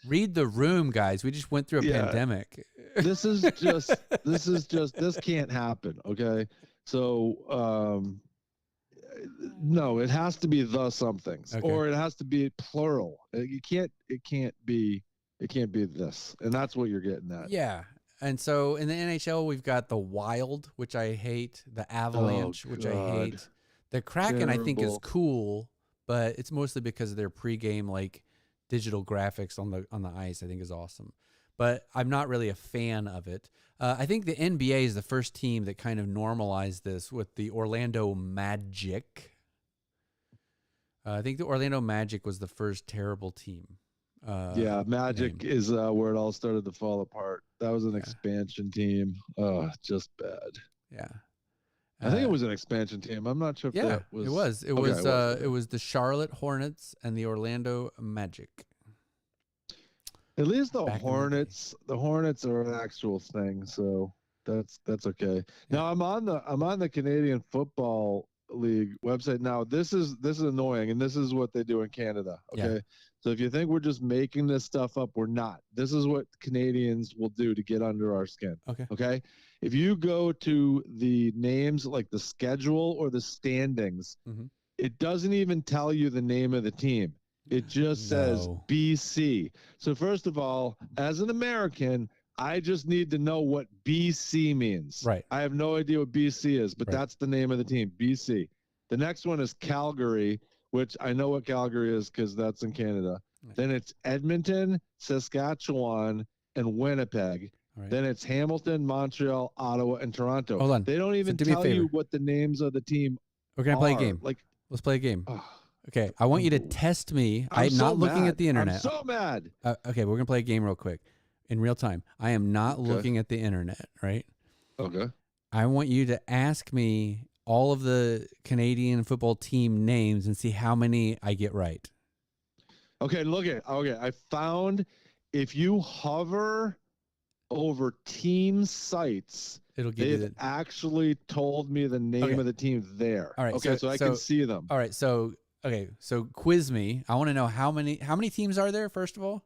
Read the room, guys. We just went through a Yeah. pandemic. This can't happen. Okay. So, no, it has to be the somethings, Okay. or it has to be plural. It can't be this. And that's what you're getting at. Yeah. And so in the NHL, we've got the Wild, which I hate, the Avalanche, which I hate. The Kraken, I think, is cool, but it's mostly because of their pregame like digital graphics on the ice. I think is awesome, but I'm not really a fan of it. I think the NBA is the first team that kind of normalized this with the Orlando Magic. I think the Orlando Magic was the first terrible team. Yeah, Magic is where it all started to fall apart. That was an expansion team. Oh, just bad. Yeah. I think it was an expansion team. I'm not sure if that was. It was. It was. It was the Charlotte Hornets and the Orlando Magic. At least the Hornets are an actual thing, so that's okay. Yeah. Now I'm on the Canadian Football League website now. This is annoying, and this is what they do in Canada. Okay. Yeah. So if you think we're just making this stuff up, we're not. This is what Canadians will do to get under our skin. Okay. Okay. If you go to the names, like the schedule or the standings, it doesn't even tell you the name of the team. It just says BC. So first of all, as an American, I just need to know what BC means. Right. I have no idea what BC is, but that's the name of the team, BC. The next one is Calgary, which I know what Calgary is because that's in Canada. Right. Then it's Edmonton, Saskatchewan, and Winnipeg. Right. Then it's Hamilton, Montreal, Ottawa, and Toronto. Hold on. They don't even tell you what the names of the team We're going to play a game. Let's play a game. Okay, I want you to test me. I'm not looking at the internet. I'm so mad. Okay, we're going to play a game real quick in real time. I am not looking at the internet, right? Okay. I want you to ask me all of the Canadian football team names and see how many I get right. Okay, I found if you hover over team sites, it'll give they've actually told me the name of the team there. All right. Okay, so I can see them. All right, so quiz me. I want to know how many teams are there, first of all?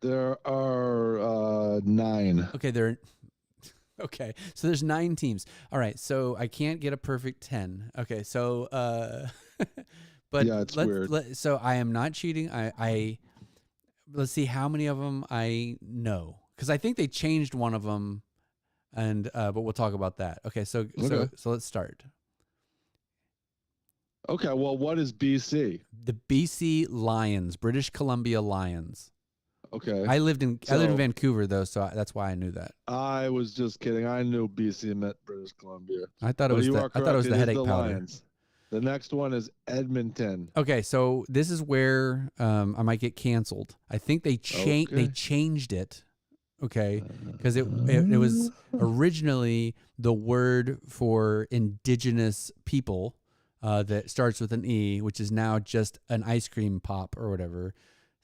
There are 9. Okay, so there's 9 teams. All right, so I can't get a perfect 10. Okay, so but yeah, it's weird. So I am not cheating. I let's see how many of them I know, because I think they changed one of them, and but we'll talk about that. Okay, so let's start. Okay, well, what is BC? The BC Lions, British Columbia Lions. Okay. I lived in Vancouver though, so that's why I knew that. I was just kidding. I knew BC meant British Columbia. I thought it was the headache powder. Lions. The next one is Edmonton. Okay, so this is where I might get canceled. I think they changed it. Okay, because it was originally the word for indigenous people that starts with an E, which is now just an ice cream pop or whatever.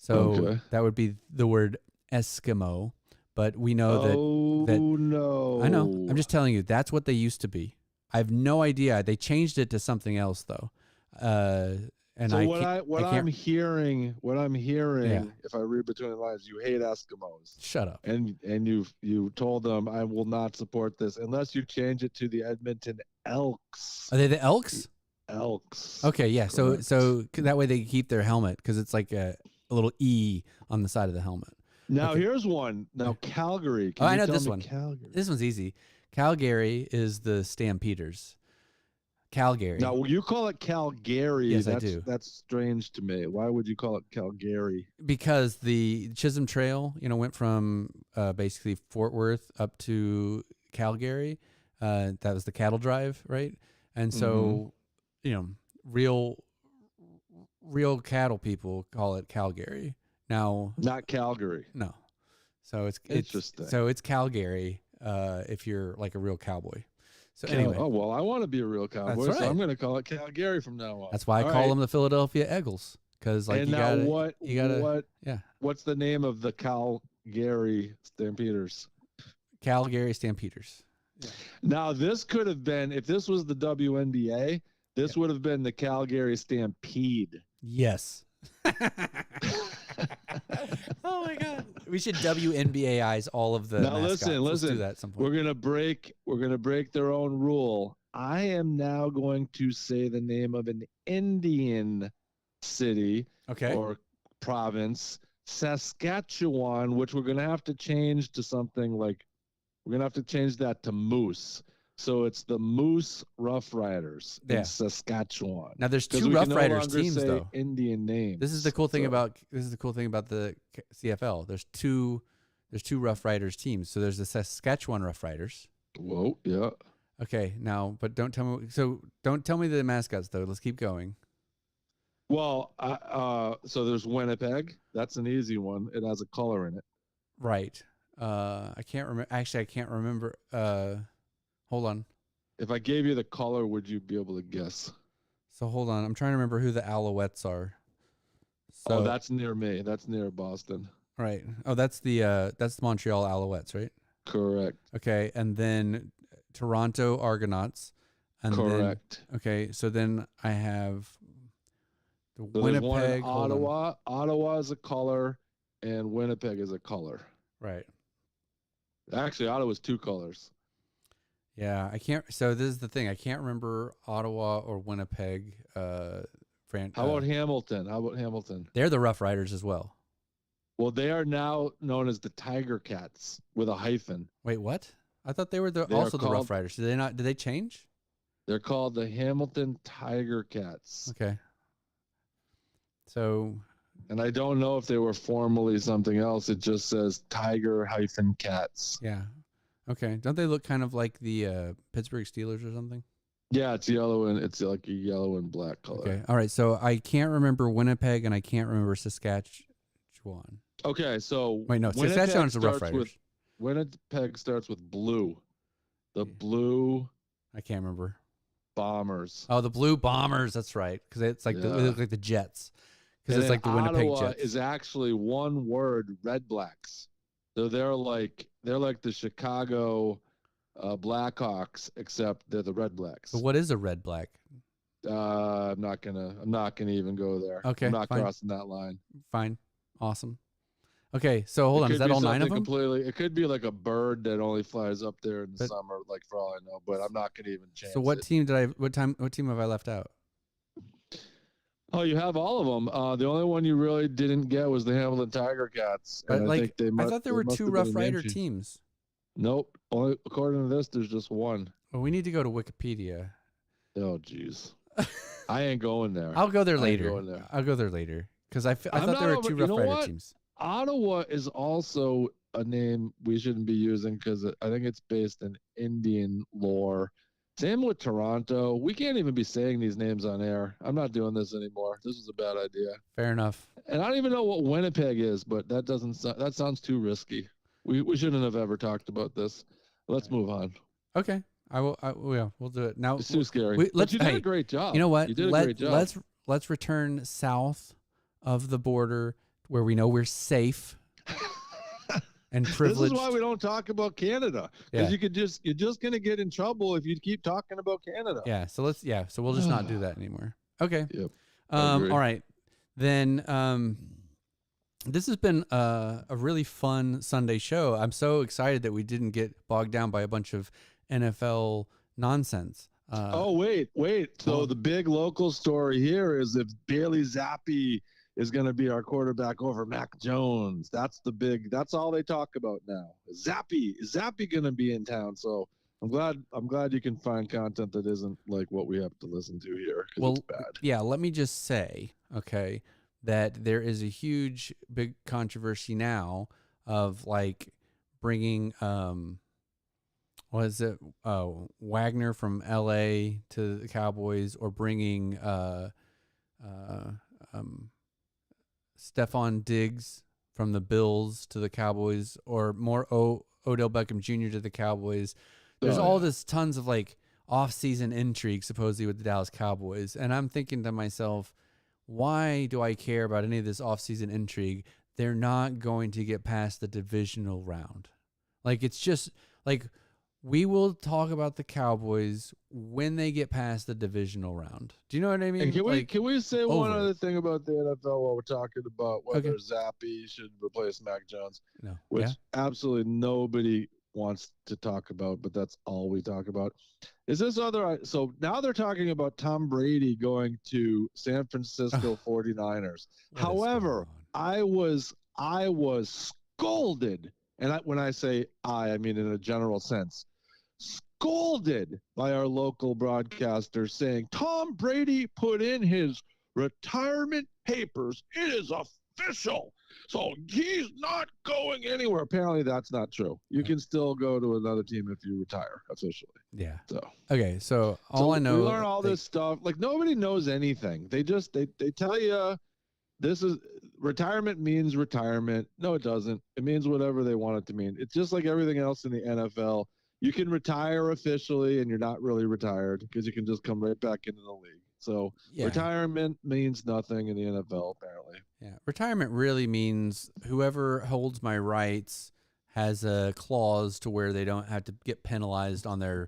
So that would be the word Eskimo, but we know that no. I know. I'm just telling you, that's what they used to be. I have no idea. They changed it to something else though. And so what I'm hearing, if I read between the lines, you hate Eskimos. Shut up. And you told them I will not support this unless you change it to the Edmonton Elks. Are they the Elks? The Elks. Okay, yeah. Correct. So that way they keep their helmet because it's like a little E on the side of the helmet. Now here's one. Now Calgary. I know this one. Calgary? This one's easy. Calgary is the Stampeders. Calgary. Now you call it Calgary. Yes, I do. That's strange to me. Why would you call it Calgary? Because the Chisholm Trail, went from basically Fort Worth up to Calgary. That was the cattle drive, right? And so, real cattle people call it Calgary. Now, not Calgary. No. So it's interesting. So it's Calgary if you're like a real cowboy. So anyway. Oh, well, I want to be a real cowboy, right. So I'm going to call it Calgary from now on. That's why I call them the Philadelphia Eagles, because what's the name of the Calgary Stampeders? Calgary Stampeders. Yeah. Now this could have been, if this was the WNBA, this would have been the Calgary Stampede. Yes. Oh my God. We should WNBAI's all of the Now mascots. listen, Let's do listen. that at some point. We're gonna break their own rule. I am now going to say the name of an Indian city Okay. or province, Saskatchewan, which we're gonna have to change to something like we're gonna have to change that to Moose. So it's the Moose Rough Riders in Yeah. Saskatchewan. Now Now there's because two we Rough can no Riders longer teams say though. Indian names. This is the cool thing about the CFL. There's two Rough Riders teams. So there's the Saskatchewan Rough Riders. Whoa, yeah. Okay, now, but don't tell me the mascots though. Let's keep going. Well, so there's Winnipeg. That's an easy one. It has a color in it. Right. I can't remember. Actually, I can't remember. Hold on. If I gave you the color, would you be able to guess? So hold on. I'm trying to remember who the Alouettes are. So, that's near me. That's near Boston. Right. Oh, that's the Montreal Alouettes, right? Correct. Okay, and then Toronto Argonauts. And Correct. Then, okay, so then I have the So Winnipeg. Ottawa. Ottawa is a color, and Winnipeg is a color. Right. Actually, Ottawa's two colors. Yeah, I can't. So this is the thing. I can't remember Ottawa or Winnipeg. How about Hamilton? They're the Rough Riders as well. Well, they are now known as the Tiger Cats with a hyphen. Wait, what? I thought they were the Rough Riders. Did they not? Did they change? They're called the Hamilton Tiger Cats. Okay. So. And I don't know if they were formerly something else. It just says Tiger-Cats. Yeah. Okay. Don't they look kind of like the Pittsburgh Steelers or something? Yeah, it's yellow and it's like a yellow and black color. Okay. All right. So I can't remember Winnipeg and I can't remember Saskatchewan. Okay. So wait, no, Saskatchewan's the Rough Riders. Winnipeg starts with blue. The blue. I can't remember. Bombers. Oh, the Blue Bombers. That's right. Because it's like they look like the Jets. Because it's like the Winnipeg Ottawa Jets. Is actually one word, Red Blacks. So they're like the Chicago Blackhawks, except they're the Red Blacks. So what is a Red Black? I'm not gonna even go there. Okay, I'm not fine. crossing that line. Fine, awesome. Okay, so hold on. Is that all 9 of them? Completely. It could be like a bird that only flies up there in the summer, like for all I know. But I'm not gonna even change. So what team What team have I left out? Oh, you have all of them. The only one you really didn't get was the Hamilton Tiger Cats. But I thought there were two Rough Rider teams. Nope. Only according to this, there's just one. Well, we need to go to Wikipedia. Oh, jeez. I ain't going there. I'll go there later. I'll go there later because I thought there were two Rough Rider teams. Ottawa is also a name we shouldn't be using because I think it's based in Indian lore. Same with Toronto. We can't even be saying these names on air. I'm not doing this anymore. This is a bad idea. Fair enough. And I don't even know what Winnipeg is, but that sounds too risky. We shouldn't have ever talked about this. Let's move on. Okay. We'll do it. Now it's too scary. But you did a great job. You know what? You did a great job. Let's return south of the border where we know we're safe. And privileged. This is why we don't talk about Canada, because you're just gonna get in trouble if you keep talking about Canada. Yeah. So we'll just not do that anymore. Okay. Yep. All right. Then this has been a really fun Sunday show. I'm so excited that we didn't get bogged down by a bunch of NFL nonsense. Wait. So the big local story here is if Bailey Zappi is going to be our quarterback over Mac Jones. That's all they talk about now. Is Zappi going to be in town? So I'm glad you can find content that isn't like what we have to listen to here. Well, it's bad. Yeah, let me just say, okay, that there is a huge, big controversy now of like bringing, Wagner from LA to the Cowboys, or bringing, Stephon Diggs from the Bills to the Cowboys, or more Odell Beckham Jr. to the Cowboys. There's all this tons of like off-season intrigue supposedly with the Dallas Cowboys, and I'm thinking to myself, why do I care about any of this off-season intrigue? They're not going to get past the divisional round. Like, it's just like, we will talk about the Cowboys when they get past the divisional round. Do you know what I mean? And can like, we say one over other it. thing about the NFL while we're talking about whether Okay. Zappy should replace Mac Jones, No. Yeah. which absolutely nobody wants to talk about, but that's all we talk about. Is this other? So now they're talking about Tom Brady going to San Francisco 49ers. What is going However, on? I was scolded, and when I say I mean in a general sense, scolded by our local broadcaster saying Tom Brady put in his retirement papers. It is official. So he's not going anywhere. Apparently that's not true. You can still go to another team if you retire officially. Yeah. So okay. So all I know, we learn all this stuff. Like nobody knows anything. They just they tell you this is retirement means retirement. No, it doesn't. It means whatever they want it to mean. It's just like everything else in the NFL. You can retire officially and you're not really retired because you can just come right back into the league. So retirement means nothing in the NFL, apparently. Yeah. Retirement really means whoever holds my rights has a clause to where they don't have to get penalized on their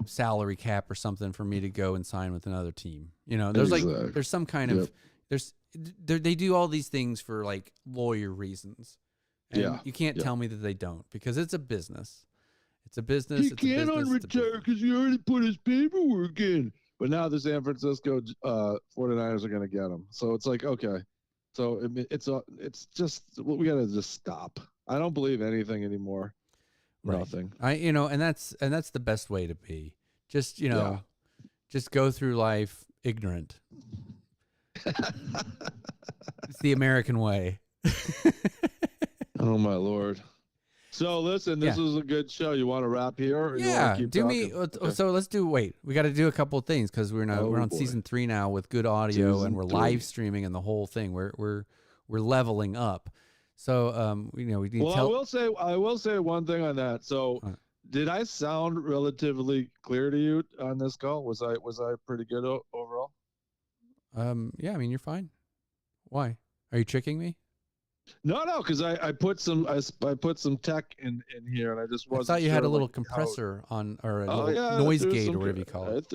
salary cap or something for me to go and sign with another team. You know, there's there's some kind of, they do all these things for like lawyer reasons. And you can't tell me that they don't, because it's a business. It's a business. He can't unretire because he already put his paperwork in. But now the San Francisco 49ers are going to get him. So it's like, okay. So it's just, we got to just stop. I don't believe anything anymore. Right. Nothing. And that's the best way to be. Just, just go through life ignorant. It's the American way. Oh my Lord. So listen, this is a good show. You want to wrap here? Or you want to keep talking? Okay. So let's do. Wait, we got to do a couple of things because we're on season 3 now with good audio, and we're live streaming and the whole thing. We're leveling up. So we need. Well, I will say one thing on that. So, did I sound relatively clear to you on this call? Was I pretty good overall? Yeah. I mean, you're fine. Why? Are you tricking me? No, because I put some tech in here, and I just wasn't. I thought you had a little compressor on, or a little noise gate, or whatever you call it.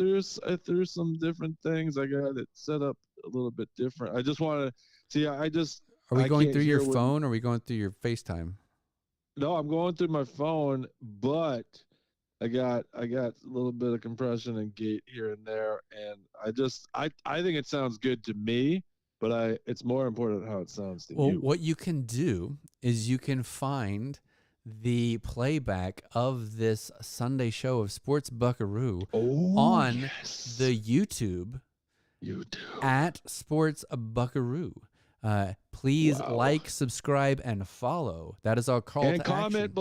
I threw some different things. I got it set up a little bit different. I just want to see. Are we going through your phone, or are we going through your FaceTime? No, I'm going through my phone, but I got a little bit of compression and gate here and there, and I think it sounds good to me. But it's more important how it sounds to you. Well, what you can do is you can find the playback of this Sunday show of Sports Buckaroo on the YouTube at Sports Buckaroo. Please like, subscribe, and follow. That is our call to action. And comment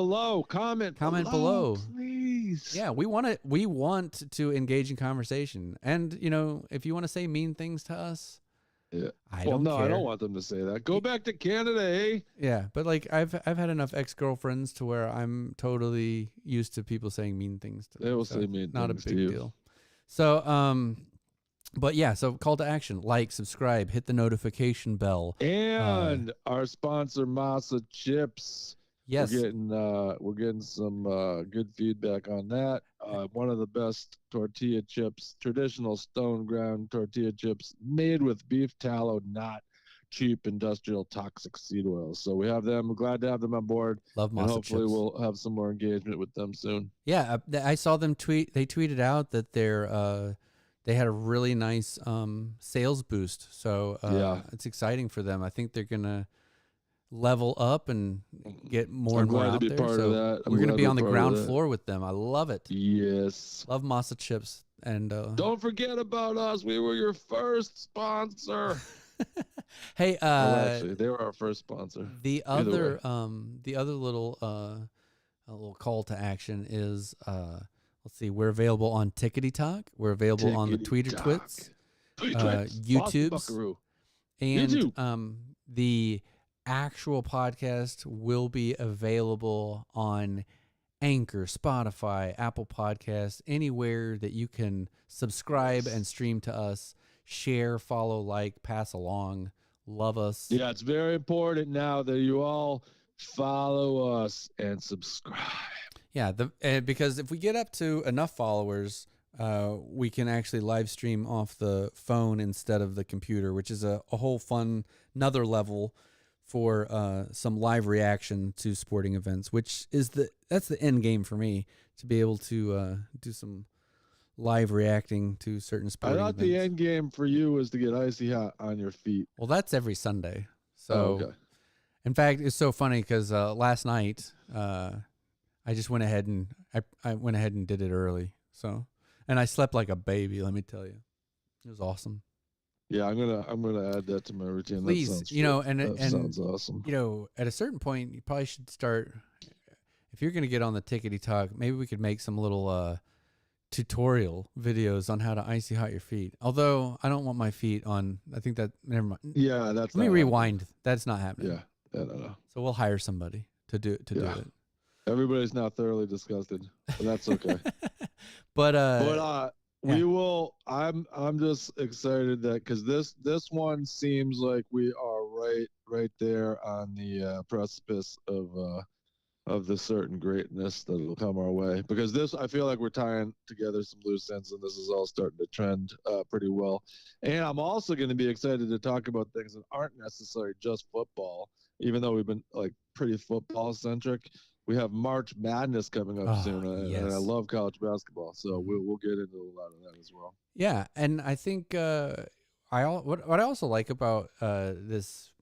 below, please. Yeah, we want to engage in conversation. And if you want to say mean things to us, yeah. I don't want them to say that. Go back to Canada, eh? Yeah, but like I've had enough ex-girlfriends to where I'm totally used to people saying mean things to me. They will say mean things. Not a big deal. So but yeah, so call to action: like, subscribe, hit the notification bell, and our sponsor Masa Chips. Yes, we're getting some good feedback on that. One of the best tortilla chips, traditional stone ground tortilla chips made with beef tallow, not cheap industrial toxic seed oil. So we have them. We're glad to have them on board. Love Masa and hopefully Chips. We'll have some more engagement with them soon. Yeah, I saw them tweet. They tweeted out that they had a really nice sales boost. So it's exciting for them. I think they're gonna level up and get more and more out there. So we're going to be on the ground floor with them. I love it. Yes. Love Masa Chips. And don't forget about us. We were your first sponsor. Hey, actually, they were our first sponsor. The other little call to action is let's see, we're available on Tickety Talk. We're available on the Tweeter Twits, YouTubes, and the actual podcast will be available on Anchor, Spotify, Apple Podcasts, anywhere that you can subscribe and stream to us. Share, follow, like, pass along. Love us. Yeah, it's very important now that you all follow us and subscribe. Yeah, because if we get up to enough followers, we can actually live stream off the phone instead of the computer, which is a whole fun another level for some live reaction to sporting events, which is that's the end game for me, to be able to do some live reacting to certain I sporting thought events. the end game for you was to get Icy Hot on your feet. Well, that's every Sunday. So, okay. In fact, it's so funny because last night I just went ahead and I went ahead and did it early. So, and I slept like a baby. Let me tell you, it was awesome. Yeah, I'm gonna add that to my routine. Please, that sounds and sounds awesome. At a certain point, you probably should start. If you're gonna get on the Tickety Talk, maybe we could make some little tutorial videos on how to icy hot your feet. Although I don't want my feet on. I think that never mind. Yeah, that's. Let me rewind. That's not happening. Yeah, no. So we'll hire somebody to do it. Everybody's now thoroughly disgusted, but that's okay. but we will. I'm just excited that because this one seems like we are right there on the precipice of the certain greatness that will come our way. Because this, I feel like we're tying together some loose ends, and this is all starting to trend pretty well. And I'm also going to be excited to talk about things that aren't necessarily just football, even though we've been like pretty football centric. We have March Madness coming up soon, and I love college basketball, so we'll get into a lot of that as well. Yeah, and I think what I also like about this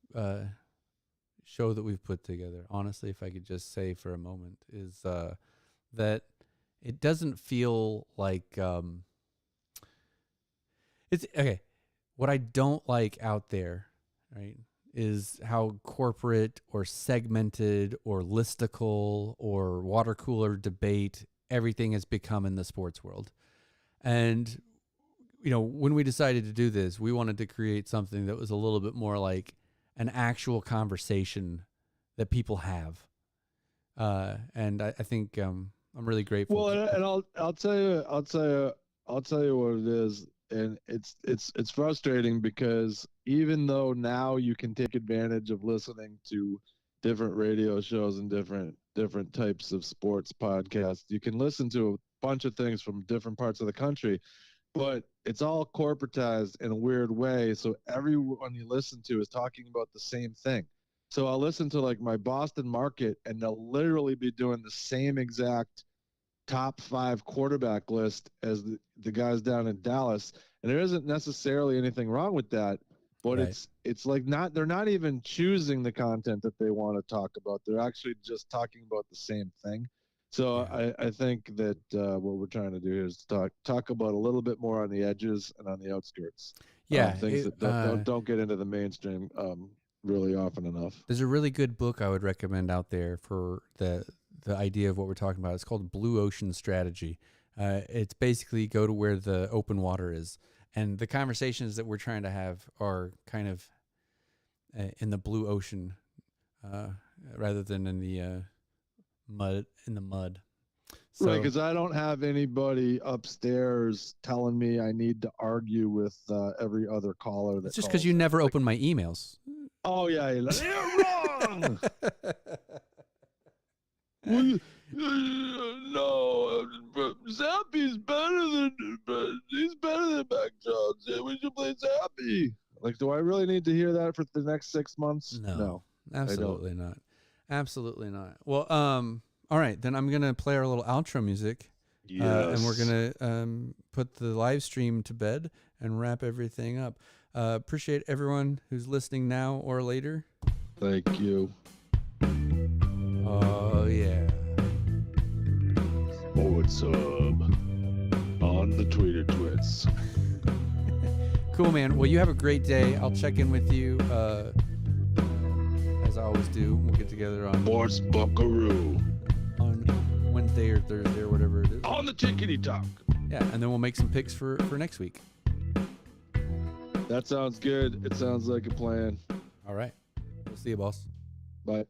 show that we've put together, honestly, if I could just say for a moment, is that it doesn't feel like it's okay. What I don't like out there, right, is how corporate or segmented or listicle or water cooler debate everything has become in the sports world. And, when we decided to do this, we wanted to create something that was a little bit more like an actual conversation that people have. And I think I'm really grateful. Well, and I'll tell you what it is. And it's frustrating because even though now you can take advantage of listening to different radio shows and different types of sports podcasts, you can listen to a bunch of things from different parts of the country, but it's all corporatized in a weird way. So everyone you listen to is talking about the same thing. So I'll listen to like my Boston market, and they'll literally be doing the same exact top 5 quarterback list as the guys down in Dallas. And there isn't necessarily anything wrong with that, but right. it's like they're not even choosing the content that they want to talk about. They're actually just talking about the same thing. So yeah. I think that what we're trying to do here is talk about a little bit more on the edges and on the outskirts. Yeah. Things that don't get into the mainstream really often enough. There's a really good book I would recommend out there for the idea of what we're talking about. It's called Blue Ocean Strategy. It's basically go to where the open water is. And the conversations that we're trying to have are kind of in the blue ocean rather than in the mud. So, right, because I don't have anybody upstairs telling me I need to argue with every other caller. It's just because you never open my emails. Oh, yeah. You're wrong. No, Zappy's better than Mac Jones. Yeah, we should play Zappy. Like, do I really need to hear that for the next 6 months? No, absolutely not. Absolutely not. Well, all right, then I'm gonna play our little outro music. Yes. And we're gonna put the live stream to bed and wrap everything up. Appreciate everyone who's listening now or later. Thank you. Oh yeah. Sports Hub on the Twitter twits. Cool, man. Well, you have a great day. I'll check in with you as I always do. We'll get together on Sports Buckaroo on Wednesday or Thursday or whatever it is. On the Tickety Talk. Yeah, and then we'll make some picks for next week. That sounds good. It sounds like a plan. All right. We'll see you, boss. Bye.